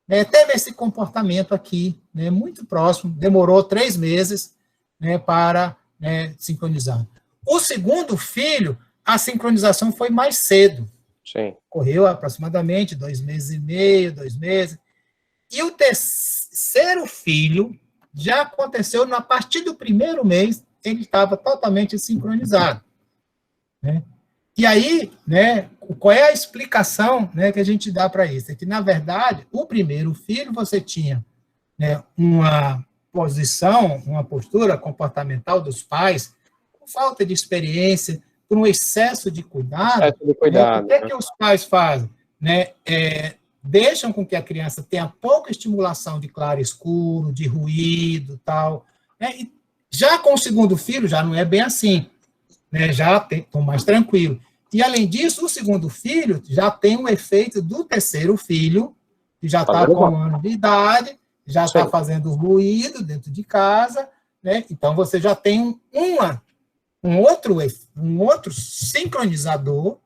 né, teve esse comportamento aqui, né, muito próximo, demorou 3 meses, né, para, né, sincronizar. O segundo filho, a sincronização foi mais cedo.
Sim.
Correu aproximadamente 2 meses e meio, 2 meses. E o terceiro filho já aconteceu, a partir do primeiro mês, ele estava totalmente sincronizado. Né? E aí, né, qual é a explicação, né, que a gente dá para isso? É que, na verdade, o primeiro filho, você tinha, né, uma posição, uma postura comportamental dos pais, com falta de experiência, por um excesso de cuidado.
Excesso de cuidado,
né? O que os pais fazem? Né? Deixam com que a criança tenha pouca estimulação de claro e escuro, de ruído, tal. Né? E já com o segundo filho, já não é bem assim. Né? Já estão mais tranquilo. E, além disso, o segundo filho já tem um efeito do terceiro filho, que já está com 1 ano de idade, já está fazendo ruído dentro de casa, né? Então você já tem um outro sincronizador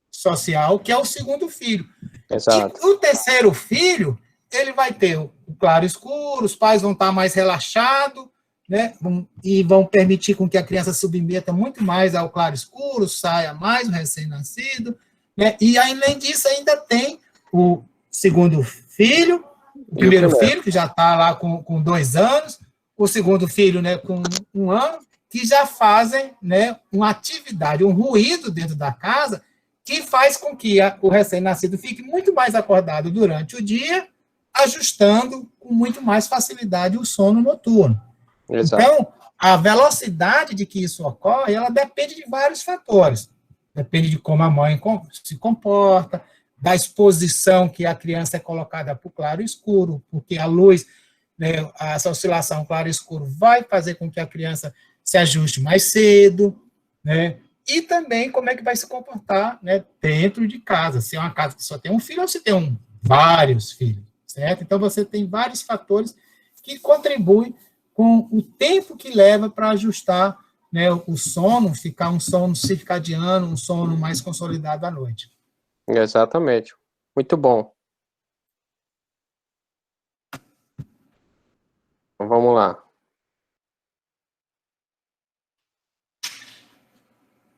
social, que é o segundo filho.
Exato.
E o terceiro filho, ele vai ter o claro escuro, os pais vão estar mais relaxados, né? E vão permitir com que a criança submeta muito mais ao claro escuro, saia mais o recém-nascido, né? E, além disso, ainda tem o segundo filho, o primeiro filho, que já está lá com 2 anos, o segundo filho, né, com 1 ano, que já fazem, né, uma atividade, um ruído dentro da casa, que faz com que o recém-nascido fique muito mais acordado durante o dia, ajustando com muito mais facilidade o sono noturno. Exato. Então, a velocidade de que isso ocorre, ela depende de vários fatores. Depende de como a mãe se comporta, da exposição que a criança é colocada para o claro e escuro, porque a luz, né, essa oscilação claro e escuro vai fazer com que a criança se ajuste mais cedo, né? E também como é que vai se comportar, né, dentro de casa, se é uma casa que só tem um filho ou se tem vários filhos, certo? Então, você tem vários fatores que contribuem com o tempo que leva para ajustar, né, o sono, ficar um sono circadiano, um sono mais consolidado à noite.
Exatamente. Muito bom. Então, vamos lá.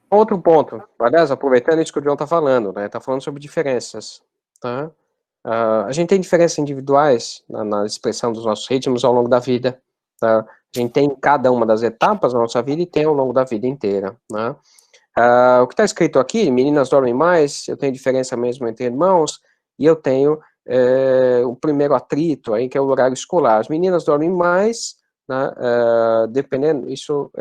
Outro ponto, aliás, aproveitando isso que o John está falando, né? Está falando sobre diferenças, tá? A gente tem diferenças individuais na expressão dos nossos ritmos ao longo da vida, tá? A gente tem cada uma das etapas da nossa vida e tem ao longo da vida inteira, né? O que está escrito aqui, meninas dormem mais, eu tenho diferença mesmo entre irmãos, e eu tenho o primeiro atrito aí, que é o horário escolar. As meninas dormem mais, né, dependendo, isso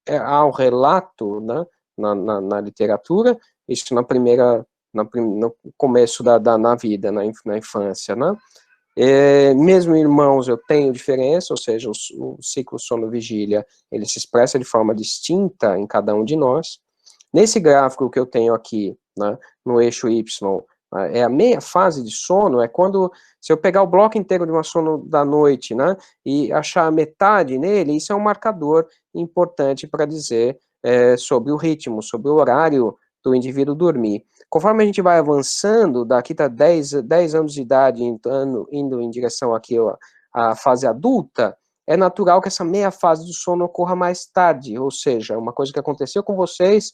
há um relato, né, na literatura, isso no começo na vida, na infância, né? Mesmo irmãos eu tenho diferença, ou seja, o ciclo sono-vigília, ele se expressa de forma distinta em cada um de nós. Nesse gráfico que eu tenho aqui, né, no eixo Y, é a meia fase de sono, é quando, se eu pegar o bloco inteiro de uma sono da noite, né, e achar a metade nele, isso é um marcador importante para dizer sobre o ritmo, sobre o horário do indivíduo dormir. Conforme a gente vai avançando, daqui tá 10 anos de idade, indo em direção aqui à fase adulta, é natural que essa meia fase do sono ocorra mais tarde, ou seja, uma coisa que aconteceu com vocês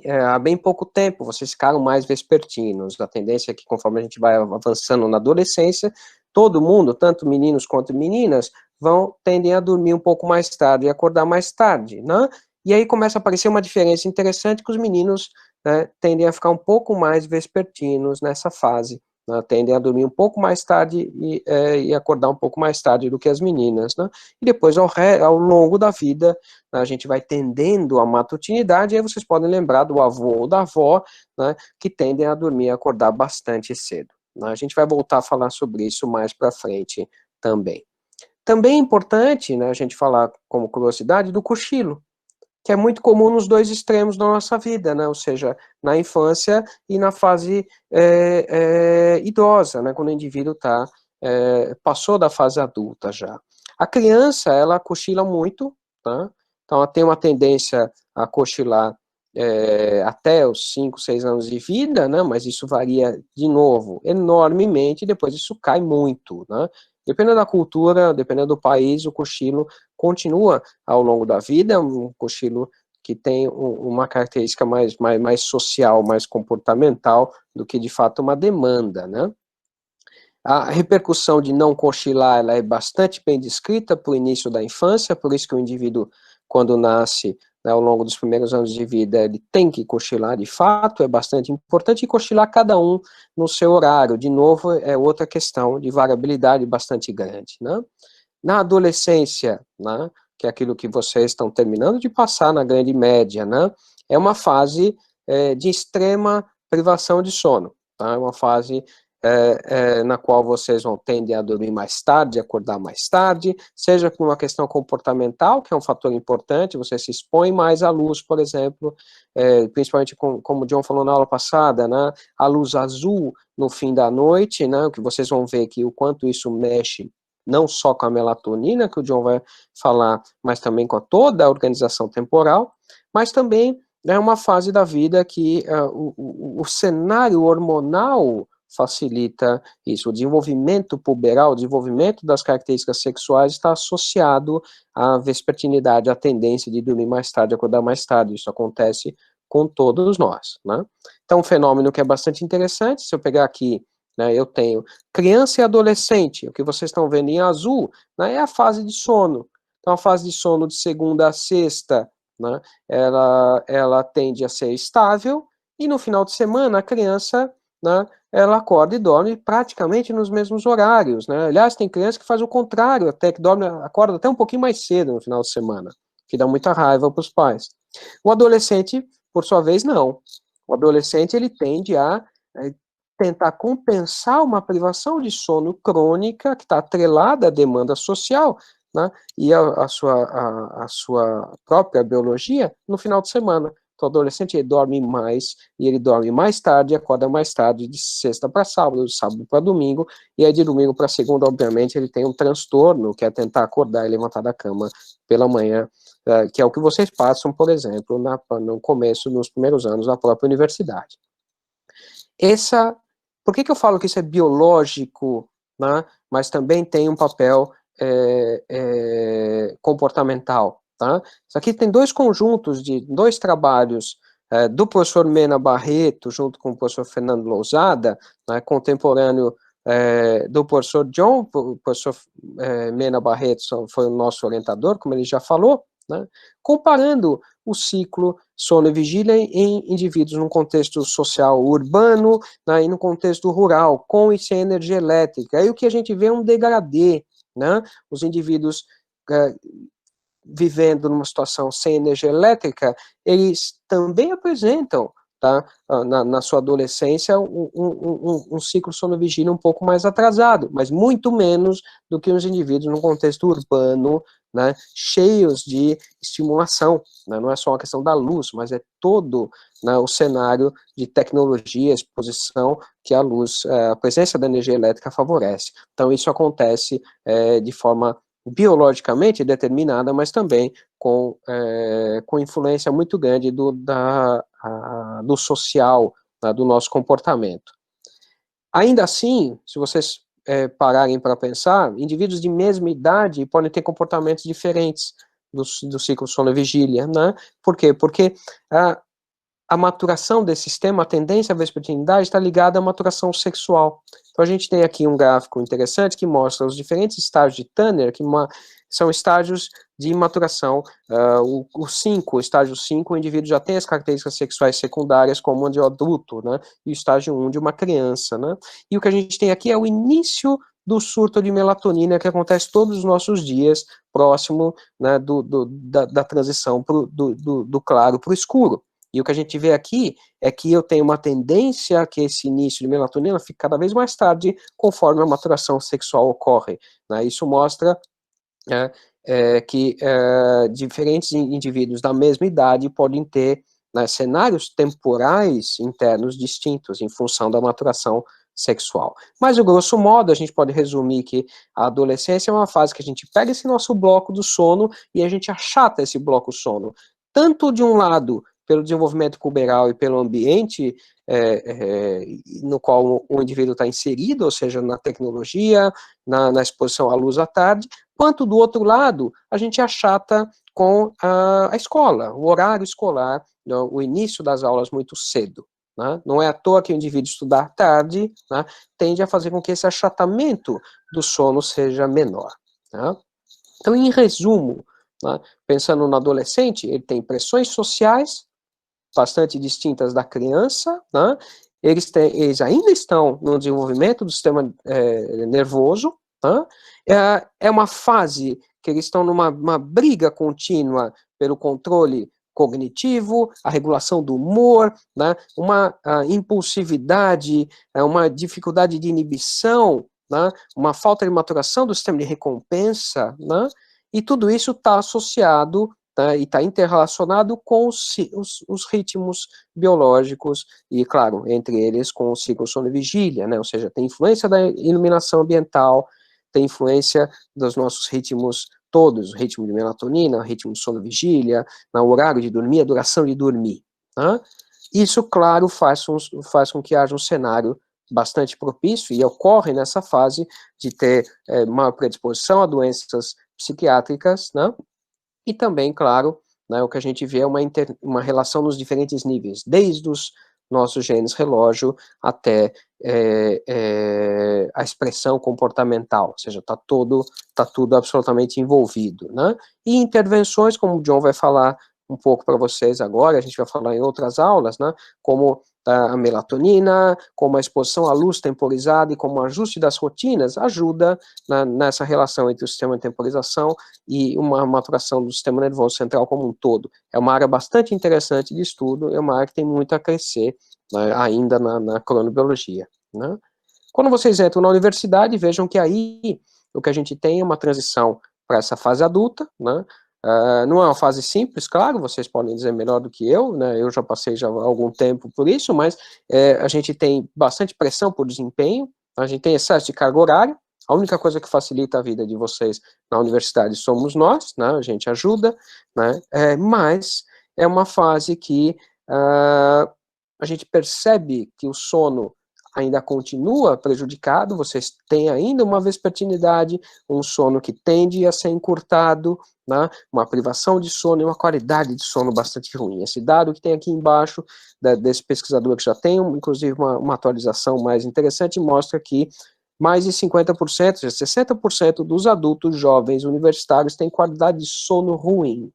há bem pouco tempo, vocês ficaram mais vespertinos. A tendência é que, conforme a gente vai avançando na adolescência, todo mundo, tanto meninos quanto meninas, tendem a dormir um pouco mais tarde e acordar mais tarde, né? E aí começa a aparecer uma diferença interessante, que os meninos, né, tendem a ficar um pouco mais vespertinos nessa fase, né, tendem a dormir um pouco mais tarde e acordar um pouco mais tarde do que as meninas, né? E depois, ao longo da vida, a gente vai tendendo à matutinidade, e aí vocês podem lembrar do avô ou da avó, né, que tendem a dormir e acordar bastante cedo, né? A gente vai voltar a falar sobre isso mais para frente também. Também é importante, né, a gente falar como curiosidade do cochilo, que é muito comum nos dois extremos da nossa vida, né, ou seja, na infância e na fase idosa, né, quando o indivíduo passou da fase adulta já. A criança, ela cochila muito, tá? Então ela tem uma tendência a cochilar até os 5, 6 anos de vida, né, mas isso varia, de novo, enormemente, e depois isso cai muito, né? Dependendo da cultura, dependendo do país, o cochilo continua ao longo da vida, um cochilo que tem uma característica mais social, mais comportamental, do que de fato uma demanda, né? A repercussão de não cochilar, ela é bastante bem descrita para o início da infância, por isso que o indivíduo, quando nasce, né, ao longo dos primeiros anos de vida, ele tem que cochilar de fato, é bastante importante, e cochilar cada um no seu horário, de novo, é outra questão de variabilidade bastante grande, né? Na adolescência, né, que é aquilo que vocês estão terminando de passar na grande média, né, é uma fase de extrema privação de sono, tá? É uma fase na qual vocês vão tender a dormir mais tarde, acordar mais tarde, seja por uma questão comportamental, que é um fator importante, você se expõe mais à luz, por exemplo, principalmente como o John falou na aula passada, né, a luz azul no fim da noite, né, que vocês vão ver que o quanto isso mexe não só com a melatonina, que o John vai falar, mas também com toda a organização temporal, mas também é uma fase da vida que o cenário hormonal facilita isso. O desenvolvimento puberal, o desenvolvimento das características sexuais está associado à vespertinidade, à tendência de dormir mais tarde, acordar mais tarde. Isso acontece com todos nós, né? Então, um fenômeno que é bastante interessante, se eu pegar aqui, né, eu tenho criança e adolescente, o que vocês estão vendo em azul, né, é a fase de sono. Então, a fase de sono de segunda a sexta, né, ela tende a ser estável, e no final de semana a criança, né, ela acorda e dorme praticamente nos mesmos horários, né? Aliás, tem criança que faz o contrário, até que acorda até um pouquinho mais cedo no final de semana, que dá muita raiva para os pais. O adolescente, por sua vez, não. O adolescente, ele tende a tentar compensar uma privação de sono crônica que está atrelada à demanda social, né, e a sua própria biologia no final de semana. Então, o adolescente ele dorme mais, e ele dorme mais tarde, e acorda mais tarde, de sexta para sábado, de sábado para domingo, e aí de domingo para segunda, obviamente, ele tem um transtorno, que é tentar acordar e levantar da cama pela manhã, que é o que vocês passam, por exemplo, no começo, nos primeiros anos da própria universidade. Por que eu falo que isso é biológico, né, mas também tem um papel comportamental, tá? Isso aqui tem dois conjuntos de dois trabalhos do professor Mena Barreto, junto com o professor Fernando Lousada, né, contemporâneo do professor John. O professor Mena Barreto foi o nosso orientador, como ele já falou, né, comparando o ciclo sono e vigília em indivíduos num contexto social urbano, né, e no contexto rural, com e sem energia elétrica. Aí o que a gente vê é um degradê, né? Os indivíduos vivendo numa situação sem energia elétrica, eles também apresentam, tá, na sua adolescência, um ciclo sono-vigília um pouco mais atrasado, mas muito menos do que os indivíduos num contexto urbano, né, cheios de estimulação, né, não é só uma questão da luz, mas é todo, né, o cenário de tecnologia, exposição que a luz, a presença da energia elétrica favorece. Então, isso acontece de forma biologicamente determinada, mas também com influência muito grande do social, né, do nosso comportamento. Ainda assim, se vocês pararem para pensar, indivíduos de mesma idade podem ter comportamentos diferentes do ciclo sono-vigília, né? Por quê? Porque a maturação desse sistema, a tendência à vespertinidade está ligada à maturação sexual. Então, a gente tem aqui um gráfico interessante que mostra os diferentes estágios de Tanner, que são estágios de maturação. O estágio 5, o indivíduo já tem as características sexuais secundárias como uma de um adulto, né? E o estágio 1 de uma criança, né? E o que a gente tem aqui é o início do surto de melatonina que acontece todos os nossos dias, próximo, né, da transição do claro para o escuro. E o que a gente vê aqui é que eu tenho uma tendência a que esse início de melatonina fique cada vez mais tarde, conforme a maturação sexual ocorre, né? Isso mostra que diferentes indivíduos da mesma idade podem ter, né, cenários temporais internos distintos em função da maturação sexual. Mas, grosso modo, a gente pode resumir que a adolescência é uma fase que a gente pega esse nosso bloco do sono e a gente achata esse bloco sono, tanto de um lado pelo desenvolvimento puberal e pelo ambiente no qual o indivíduo está inserido, ou seja, na tecnologia, na exposição à luz à tarde, quanto do outro lado, a gente achata com a escola, o horário escolar, o início das aulas muito cedo. Né? Não é à toa que o indivíduo estudar tarde, né, tende a fazer com que esse achatamento do sono seja menor. Né? Então, em resumo, né, pensando no adolescente, ele tem pressões sociais bastante distintas da criança, né? Eles ainda estão no desenvolvimento do sistema nervoso, né? É uma fase que eles estão numa briga contínua pelo controle cognitivo, a regulação do humor, né? Uma impulsividade, uma dificuldade de inibição, né? Uma falta de maturação do sistema de recompensa, né? E tudo isso está associado, né, e está interrelacionado com os ritmos biológicos e, claro, entre eles com o ciclo sono e vigília, né, ou seja, tem influência da iluminação ambiental, tem influência dos nossos ritmos todos, o ritmo de melatonina, o ritmo sono-vigília, o horário de dormir, a duração de dormir. Né? Isso, claro, faz com que haja um cenário bastante propício, e ocorre nessa fase de ter maior predisposição a doenças psiquiátricas, né? E também, claro, né, o que a gente vê é uma relação nos diferentes níveis, desde os nossos genes relógio até a expressão comportamental, ou seja, tá tudo absolutamente envolvido, né? E intervenções, como o John vai falar um pouco para vocês agora, a gente vai falar em outras aulas, né, como a melatonina, como a exposição à luz temporizada e como o ajuste das rotinas ajuda nessa relação entre o sistema de temporização e uma maturação do sistema nervoso central como um todo. É uma área bastante interessante de estudo, é uma área que tem muito a crescer, né, ainda na cronobiologia. Né? Quando vocês entram na universidade, vejam que aí o que a gente tem é uma transição para essa fase adulta, né? Não é uma fase simples, claro, vocês podem dizer melhor do que eu, né? Eu já passei já há algum tempo por isso, mas a gente tem bastante pressão por desempenho, a gente tem excesso de carga horária, a única coisa que facilita a vida de vocês na universidade somos nós, né? A gente ajuda, né? Mas é uma fase que a gente percebe que o sono ainda continua prejudicado, vocês têm ainda uma vespertinidade, um sono que tende a ser encurtado, né, uma privação de sono e uma qualidade de sono bastante ruim. Esse dado que tem aqui embaixo, desse pesquisador que já tem, inclusive, uma atualização mais interessante, mostra que mais de 50%, 60% dos adultos jovens universitários têm qualidade de sono ruim,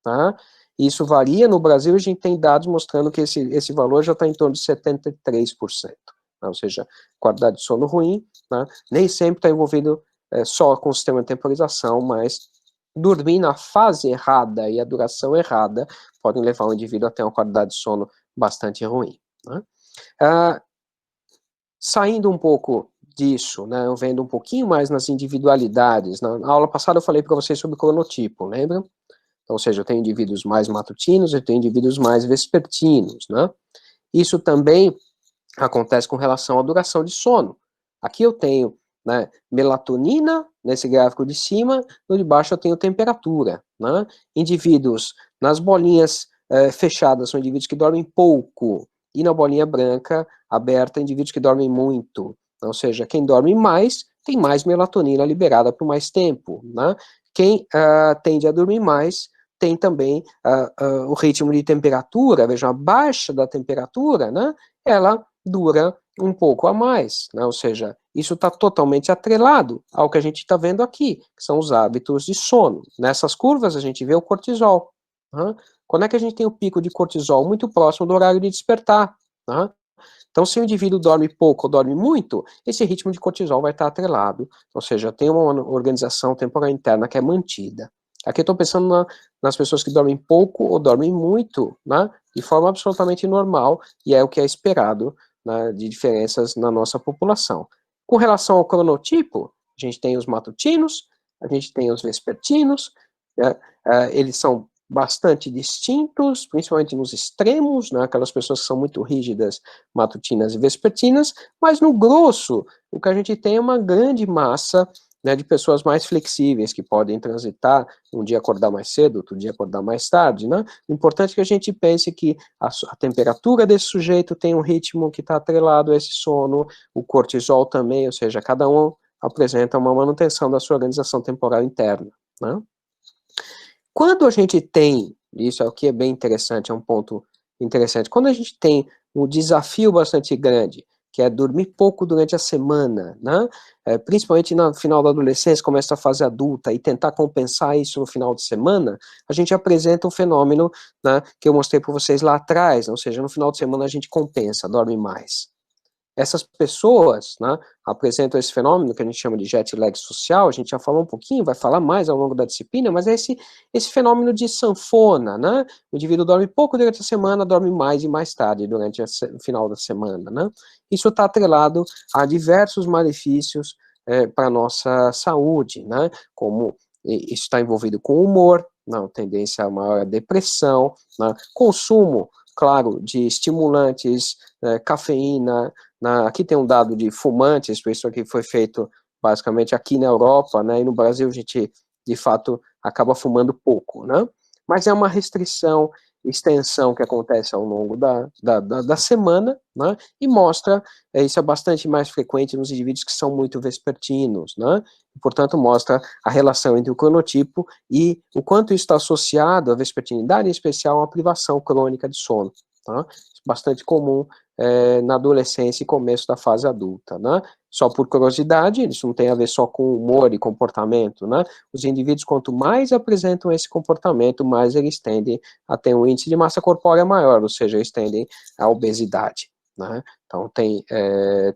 tá? Isso varia, no Brasil a gente tem dados mostrando que esse valor já está em torno de 73%. Ou seja, qualidade de sono ruim, né, nem sempre está envolvido só com o sistema de temporização, mas dormir na fase errada e a duração errada podem levar o indivíduo a ter uma qualidade de sono bastante ruim. Né? Saindo um pouco disso, né, eu vendo um pouquinho mais nas individualidades, na aula passada eu falei para vocês sobre cronotipo, lembram? Então, ou seja, eu tenho indivíduos mais matutinos, eu tenho indivíduos mais vespertinos, né? Isso também acontece com relação à duração de sono. Aqui eu tenho, né, melatonina, nesse gráfico de cima, no de baixo eu tenho temperatura. Né? Indivíduos nas bolinhas fechadas são indivíduos que dormem pouco, e na bolinha branca aberta, indivíduos que dormem muito. Ou seja, quem dorme mais, tem mais melatonina liberada por mais tempo. Né? Quem tende a dormir mais, tem também o ritmo de temperatura, vejam, a baixa da temperatura, né, ela dura um pouco a mais, né? Ou seja, isso está totalmente atrelado ao que a gente está vendo aqui, que são os hábitos de sono. Nessas curvas a gente vê o cortisol. Né? Quando é que a gente tem o pico de cortisol? Muito próximo do horário de despertar. Né? Então, se o indivíduo dorme pouco ou dorme muito, esse ritmo de cortisol vai estar atrelado, ou seja, tem uma organização temporal interna que é mantida. Aqui eu estou pensando nas pessoas que dormem pouco ou dormem muito, né, de forma absolutamente normal, e é o que é esperado, né, de diferenças na nossa população. Com relação ao cronotipo, a gente tem os matutinos, a gente tem os vespertinos, né? Eles são bastante distintos, principalmente nos extremos, né? Aquelas pessoas que são muito rígidas, matutinas e vespertinas, mas no grosso, o que a gente tem é uma grande massa, né, de pessoas mais flexíveis, que podem transitar, um dia acordar mais cedo, outro dia acordar mais tarde, né? O importante é que a gente pense que a temperatura desse sujeito tem um ritmo que está atrelado a esse sono, o cortisol também, ou seja, cada um apresenta uma manutenção da sua organização temporal interna, né? Quando a gente tem, isso é o que é bem interessante, é um ponto interessante, quando a gente tem um desafio bastante grande, que é dormir pouco durante a semana, né? Principalmente no final da adolescência, começa a fase adulta, e tentar compensar isso no final de semana, a gente apresenta um fenômeno, né, que eu mostrei para vocês lá atrás, ou seja, no final de semana a gente compensa, dorme mais. Essas pessoas, né, apresentam esse fenômeno que a gente chama de jet lag social, a gente já falou um pouquinho, vai falar mais ao longo da disciplina, mas é esse fenômeno de sanfona, né? O indivíduo dorme pouco durante a semana, dorme mais e mais tarde durante o final da semana, né? Isso está atrelado a diversos malefícios para a nossa saúde, né? Como isso está envolvido com humor, não, tendência a maior depressão, né? Consumo, claro, de estimulantes, cafeína. Aqui tem um dado de fumantes, isso aqui foi feito basicamente aqui na Europa, né, e no Brasil a gente, de fato, acaba fumando pouco, né, mas é uma restrição, extensão que acontece ao longo da semana, né, e mostra, isso é bastante mais frequente nos indivíduos que são muito vespertinos, né, e, portanto, mostra a relação entre o cronotipo e o quanto isso está associado à vespertinidade, em especial a privação crônica de sono, tá, bastante comum na adolescência e começo da fase adulta, né? Só por curiosidade, isso não tem a ver só com humor e comportamento, né? Os indivíduos, quanto mais apresentam esse comportamento, mais eles tendem a ter um índice de massa corpórea maior, ou seja, eles tendem à obesidade, né? Então, tem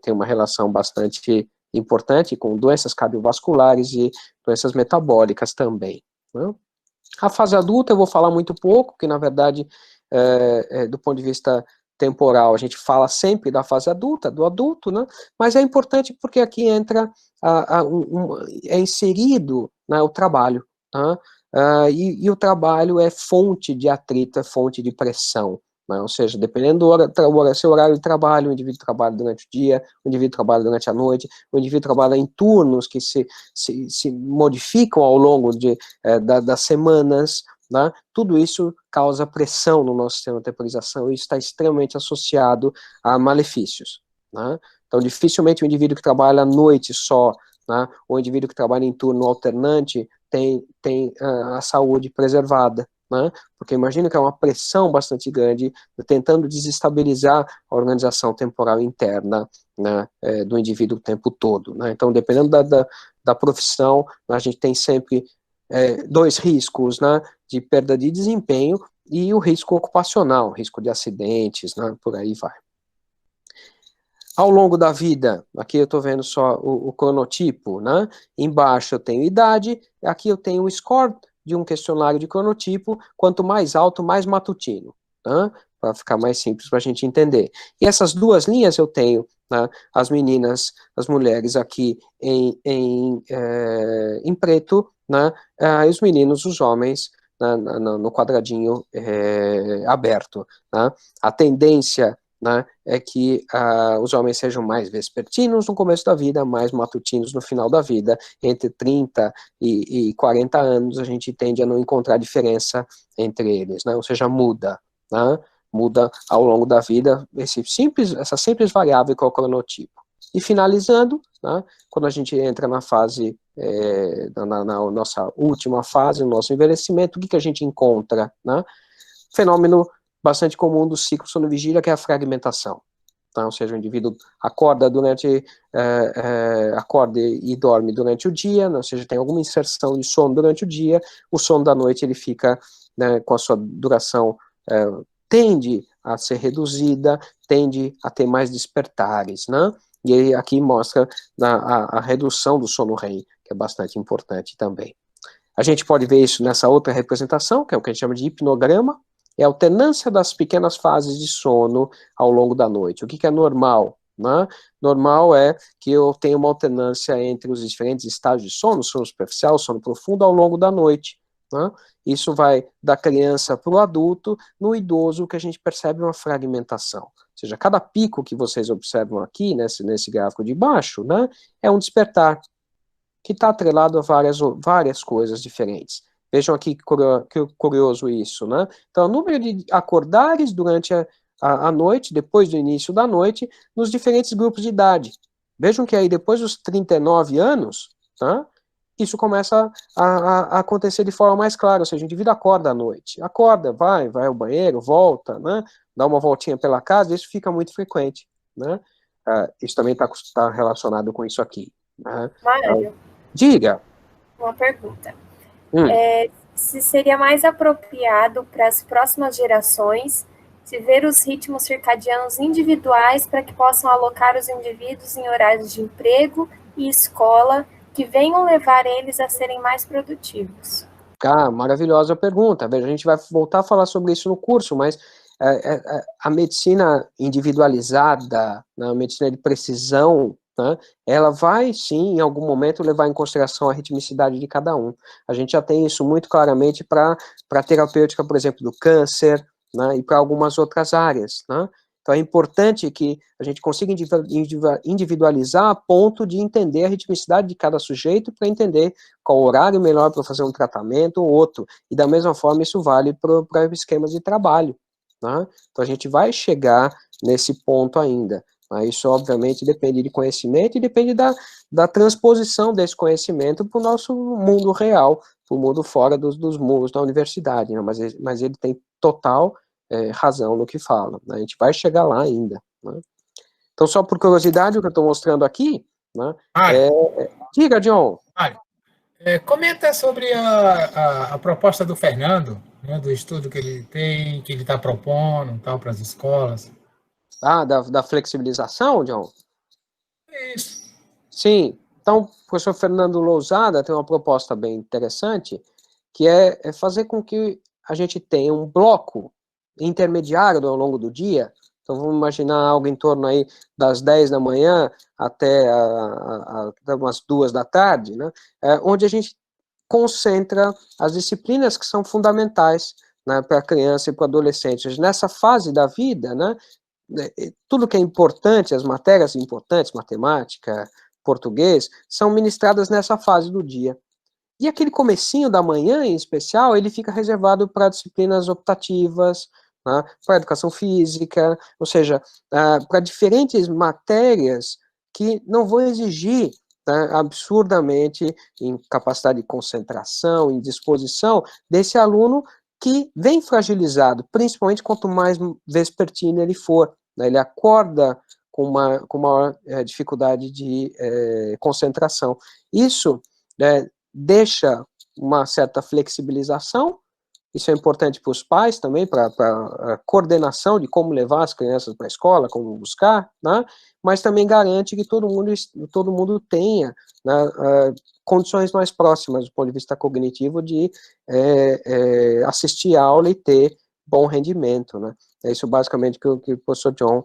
uma relação bastante importante com doenças cardiovasculares e doenças metabólicas também, né? A fase adulta eu vou falar muito pouco, porque, na verdade, do ponto de vista temporal, a gente fala sempre da fase adulta, do adulto, né? Mas é importante porque aqui entra, é inserido, né, o trabalho, tá? E o trabalho é fonte de atrito, é fonte de pressão, né? Ou seja, dependendo do seu horário de trabalho, o indivíduo trabalha durante o dia, o indivíduo trabalha durante a noite, o indivíduo trabalha em turnos que se modificam ao longo das semanas, né? Tudo isso causa pressão no nosso sistema de temporização e isso está extremamente associado a malefícios, né? Então, dificilmente o indivíduo que trabalha à noite só, né, ou o indivíduo que trabalha em turno alternante tem a saúde preservada, né? Porque imagina que é uma pressão bastante grande tentando desestabilizar a organização temporal interna, né, do indivíduo o tempo todo, né? Então, dependendo da profissão, a gente tem sempre dois riscos, né, de perda de desempenho e o risco ocupacional, risco de acidentes, né, por aí vai. Ao longo da vida, aqui eu estou vendo só o cronotipo, né, embaixo eu tenho idade, aqui eu tenho o score de um questionário de cronotipo, quanto mais alto, mais matutino, tá? Para ficar mais simples para a gente entender. E essas duas linhas eu tenho, né, as meninas, as mulheres aqui em preto, né, e os meninos, os homens, no quadradinho aberto, né? A tendência, né, é que os homens sejam mais vespertinos no começo da vida, mais matutinos no final da vida. Entre 30 e 40 anos, a gente tende a não encontrar diferença entre eles, né? Ou seja, muda, né? Muda ao longo da vida essa simples variável que é o cronotipo. E finalizando, né, quando a gente entra na fase, na nossa última fase, no nosso envelhecimento, o que a gente encontra, né? Fenômeno bastante comum do ciclo sono-vigília, que é a fragmentação. Tá? Ou seja, o indivíduo acorda acorda e dorme durante o dia, né? Ou seja, tem alguma inserção de sono durante o dia, o sono da noite ele fica, né, com a sua duração, tende a ser reduzida, tende a ter mais despertares, né? E aí aqui mostra a redução do sono REM, que é bastante importante também. A gente pode ver isso nessa outra representação, que é o que a gente chama de hipnograma, é a alternância das pequenas fases de sono ao longo da noite. O que é normal, né? Normal é que eu tenha uma alternância entre os diferentes estágios de sono, sono superficial, sono profundo, ao longo da noite, né? Isso vai da criança para o adulto. No idoso, que a gente percebe uma fragmentação. Ou seja, cada pico que vocês observam aqui, nesse gráfico de baixo, né, é um despertar, que está atrelado a várias coisas diferentes. Vejam aqui que curioso isso, né? Então, o número de acordares durante a noite, depois do início da noite, nos diferentes grupos de idade. Vejam que aí, depois dos 39 anos, tá, isso começa a acontecer de forma mais clara, ou seja, o indivíduo acorda à noite. Acorda, vai ao banheiro, volta, né? Dá uma voltinha pela casa, isso fica muito frequente, né? Isso também está relacionado com isso aqui. Né?
Mário,
Diga.
uma pergunta. Se seria mais apropriado para as próximas gerações se ver os ritmos circadianos individuais para que possam alocar os indivíduos em horários de emprego e escola que venham levar eles a serem mais produtivos?
Maravilhosa pergunta. Veja, a gente vai voltar a falar sobre isso no curso, mas a medicina individualizada, a medicina de precisão, né, ela vai, sim, em algum momento, levar em consideração a ritmicidade de cada um. A gente já tem isso muito claramente para a terapêutica, por exemplo, do câncer, né, e para algumas outras áreas, né? Então, é importante que a gente consiga individualizar a ponto de entender a ritmicidade de cada sujeito para entender qual o horário melhor para fazer um tratamento ou outro. E, da mesma forma, isso vale para esquemas de trabalho, né? Então, a gente vai chegar nesse ponto ainda. Isso, obviamente, depende de conhecimento e depende da transposição desse conhecimento para o nosso mundo real, para o mundo fora dos muros da universidade, né? Mas ele tem total razão no que fala, né? A gente vai chegar lá ainda, né? Então, só por curiosidade, o que eu estou mostrando aqui, né, diga, John.
Comenta sobre a proposta do Fernando, né, do estudo que ele tem, que ele está propondo, tal, para as escolas.
Da flexibilização, John?
Isso.
Sim. Então, o professor Fernando Lousada tem uma proposta bem interessante, que é fazer com que a gente tenha um bloco intermediário ao longo do dia. Então, vamos imaginar algo em torno aí das 10 da manhã até umas 2 da tarde, né, onde a gente concentra as disciplinas que são fundamentais, né, para a criança e para o adolescente. Nessa fase da vida, né, tudo que é importante, as matérias importantes, matemática, português, são ministradas nessa fase do dia. E aquele comecinho da manhã, em especial, ele fica reservado para disciplinas optativas, né, para educação física, ou seja, para diferentes matérias que não vão exigir, né, absurdamente em capacidade de concentração, em disposição desse aluno que vem fragilizado, principalmente quanto mais vespertino ele for, né, ele acorda com maior dificuldade de concentração. Isso deixa uma certa flexibilização. Isso é importante para os pais também, para a coordenação de como levar as crianças para a escola, como buscar, né? Mas também garante que todo mundo tenha, né, condições mais próximas do ponto de vista cognitivo de assistir a aula e ter bom rendimento, né? É isso basicamente que o professor John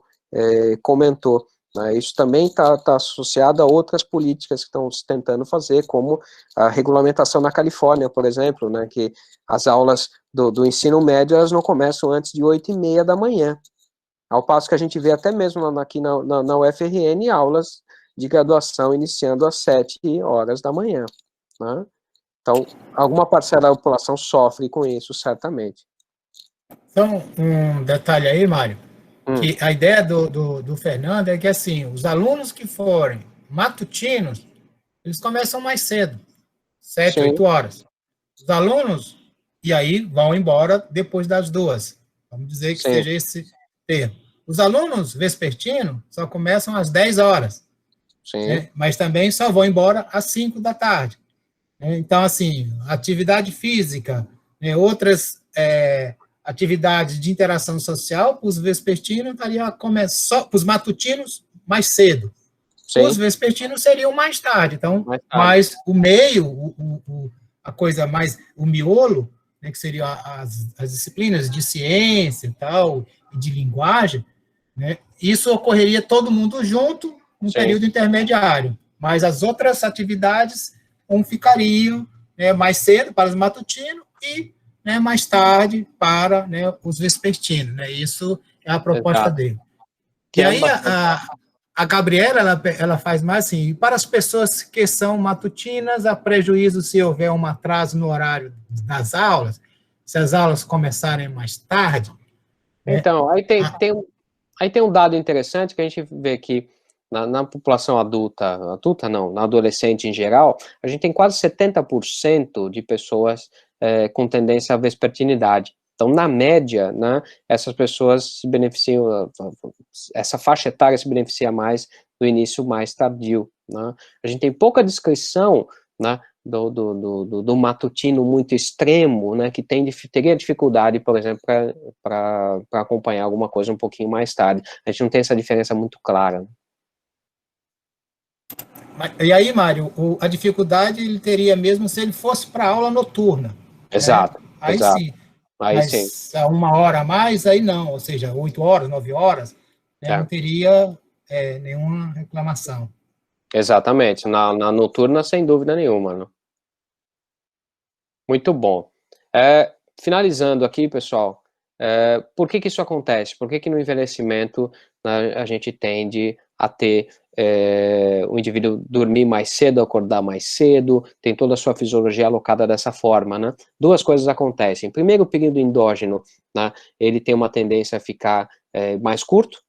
comentou. Isso também está associado a outras políticas que estão se tentando fazer, como a regulamentação na Califórnia, por exemplo, né, que as aulas do ensino médio elas não começam antes de 8h30 da manhã, ao passo que a gente vê até mesmo aqui na UFRN aulas de graduação iniciando às 7h da manhã, né? Então, alguma parcela da população sofre com isso, certamente.
Então, um detalhe aí, Mário, que a ideia do Fernando é que, assim, os alunos que forem matutinos, eles começam mais cedo, 7, 8 horas. Os alunos, e aí vão embora depois das 2. Vamos dizer que seja esse termo. Os alunos vespertinos só começam às 10 horas, né? Mas também só vão embora às 5 da tarde. Então, assim, atividade física, né, outras atividades de interação social, para os vespertinos estaria para os matutinos mais cedo. Os vespertinos seriam mais tarde. Então, mais o meio, a coisa mais, o miolo, né, que seriam as disciplinas de ciência e tal, e de linguagem, né? Isso ocorreria todo mundo junto no período intermediário, mas as outras atividades ficariam, né, mais cedo para os matutinos e, né, mais tarde para, né, os vespertinos, né? Isso é a proposta dele.
Que
e aí a Gabriela, ela faz mais assim, para as pessoas que são matutinas, há prejuízo se houver um atraso no horário das aulas, se as aulas começarem mais tarde.
Então, aí tem um dado interessante que a gente vê que na população adulta não, na adolescente em geral, a gente tem quase 70% de pessoas com tendência à vespertinidade. Então, na média, né, essas pessoas se beneficiam, essa faixa etária se beneficia mais do início mais tardio, né? A gente tem pouca descrição, né, do matutino muito extremo, né, que teria dificuldade, por exemplo, para acompanhar alguma coisa um pouquinho mais tarde. A gente não tem essa diferença muito clara.
E aí, Mário, a dificuldade ele teria mesmo se ele fosse para aula noturna.
Exato.
Né? Aí
exato.
sim.
Aí
mas
sim.
A 1 hora a mais, aí não. Ou seja, 8 horas, 9 horas, né, não teria nenhuma reclamação.
Exatamente. Na noturna, sem dúvida nenhuma. Né? Muito bom. Finalizando aqui, pessoal, por que isso acontece? Por que no envelhecimento, né, a gente tende a ter o indivíduo dormir mais cedo, acordar mais cedo, tem toda a sua fisiologia alocada dessa forma, né? Duas coisas acontecem. Primeiro, o período endógeno, né, ele tem uma tendência a ficar mais curto,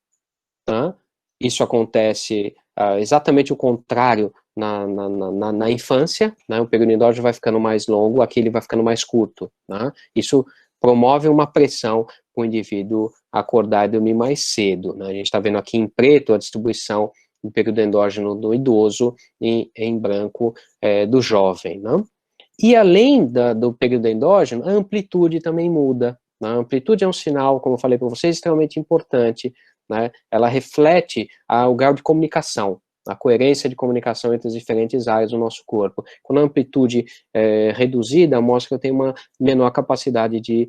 né? Isso acontece exatamente o contrário na infância, né? O período endógeno vai ficando mais longo, aqui ele vai ficando mais curto, né? Isso promove uma pressão para o indivíduo acordar e dormir mais cedo, né? A gente está vendo aqui em preto a distribuição do período endógeno do idoso e em branco do jovem, né? E além do período endógeno, a amplitude também muda, né? A amplitude é um sinal, como eu falei para vocês, extremamente importante, né? Ela reflete o grau de comunicação, a coerência de comunicação entre as diferentes áreas do nosso corpo. Quando a amplitude é reduzida, mostra que eu tenho uma menor capacidade de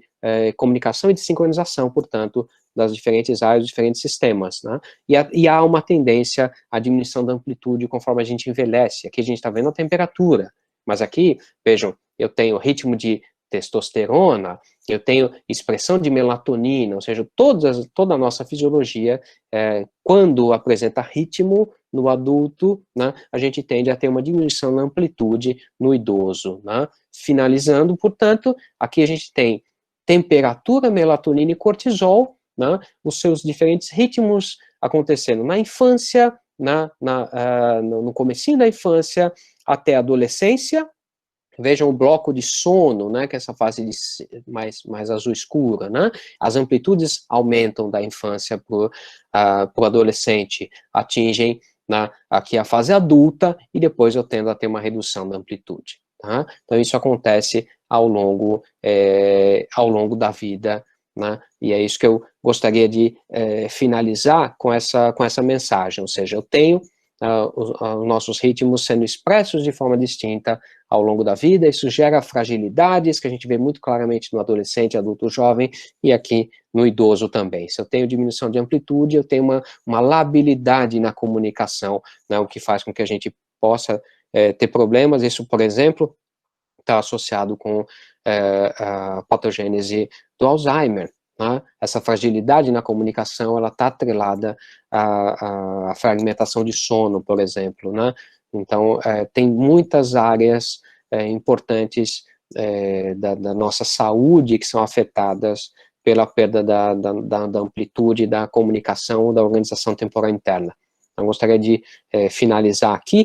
comunicação e de sincronização, portanto, das diferentes áreas, dos diferentes sistemas, né? E há uma tendência à diminuição da amplitude conforme a gente envelhece. Aqui a gente está vendo a temperatura, mas aqui, vejam, eu tenho ritmo de testosterona, eu tenho expressão de melatonina, ou seja, toda a nossa fisiologia, quando apresenta ritmo no adulto, né, a gente tende a ter uma diminuição na amplitude no idoso, né? Finalizando, portanto, aqui a gente tem temperatura, melatonina e cortisol, né, os seus diferentes ritmos acontecendo na infância, no comecinho da infância até a adolescência. Vejam o bloco de sono, né, que é essa fase mais azul escura, né? As amplitudes aumentam da infância para o adolescente, atingem aqui a fase adulta e depois eu tendo a ter uma redução da amplitude. Tá? Então isso acontece ao longo da vida, né? E é isso que eu gostaria de finalizar com essa mensagem, ou seja, eu tenho os nossos ritmos sendo expressos de forma distinta ao longo da vida, isso gera fragilidades que a gente vê muito claramente no adolescente, adulto, jovem, e aqui no idoso também. Se eu tenho diminuição de amplitude, eu tenho uma labilidade na comunicação, né, o que faz com que a gente possa ter problemas. Isso, por exemplo, está associado com a patogênese do Alzheimer, né? Essa fragilidade na comunicação, ela está atrelada à fragmentação de sono, por exemplo, né? Então, tem muitas áreas importantes da nossa saúde que são afetadas pela perda da amplitude da comunicação, da organização temporal interna. Eu gostaria de finalizar aqui,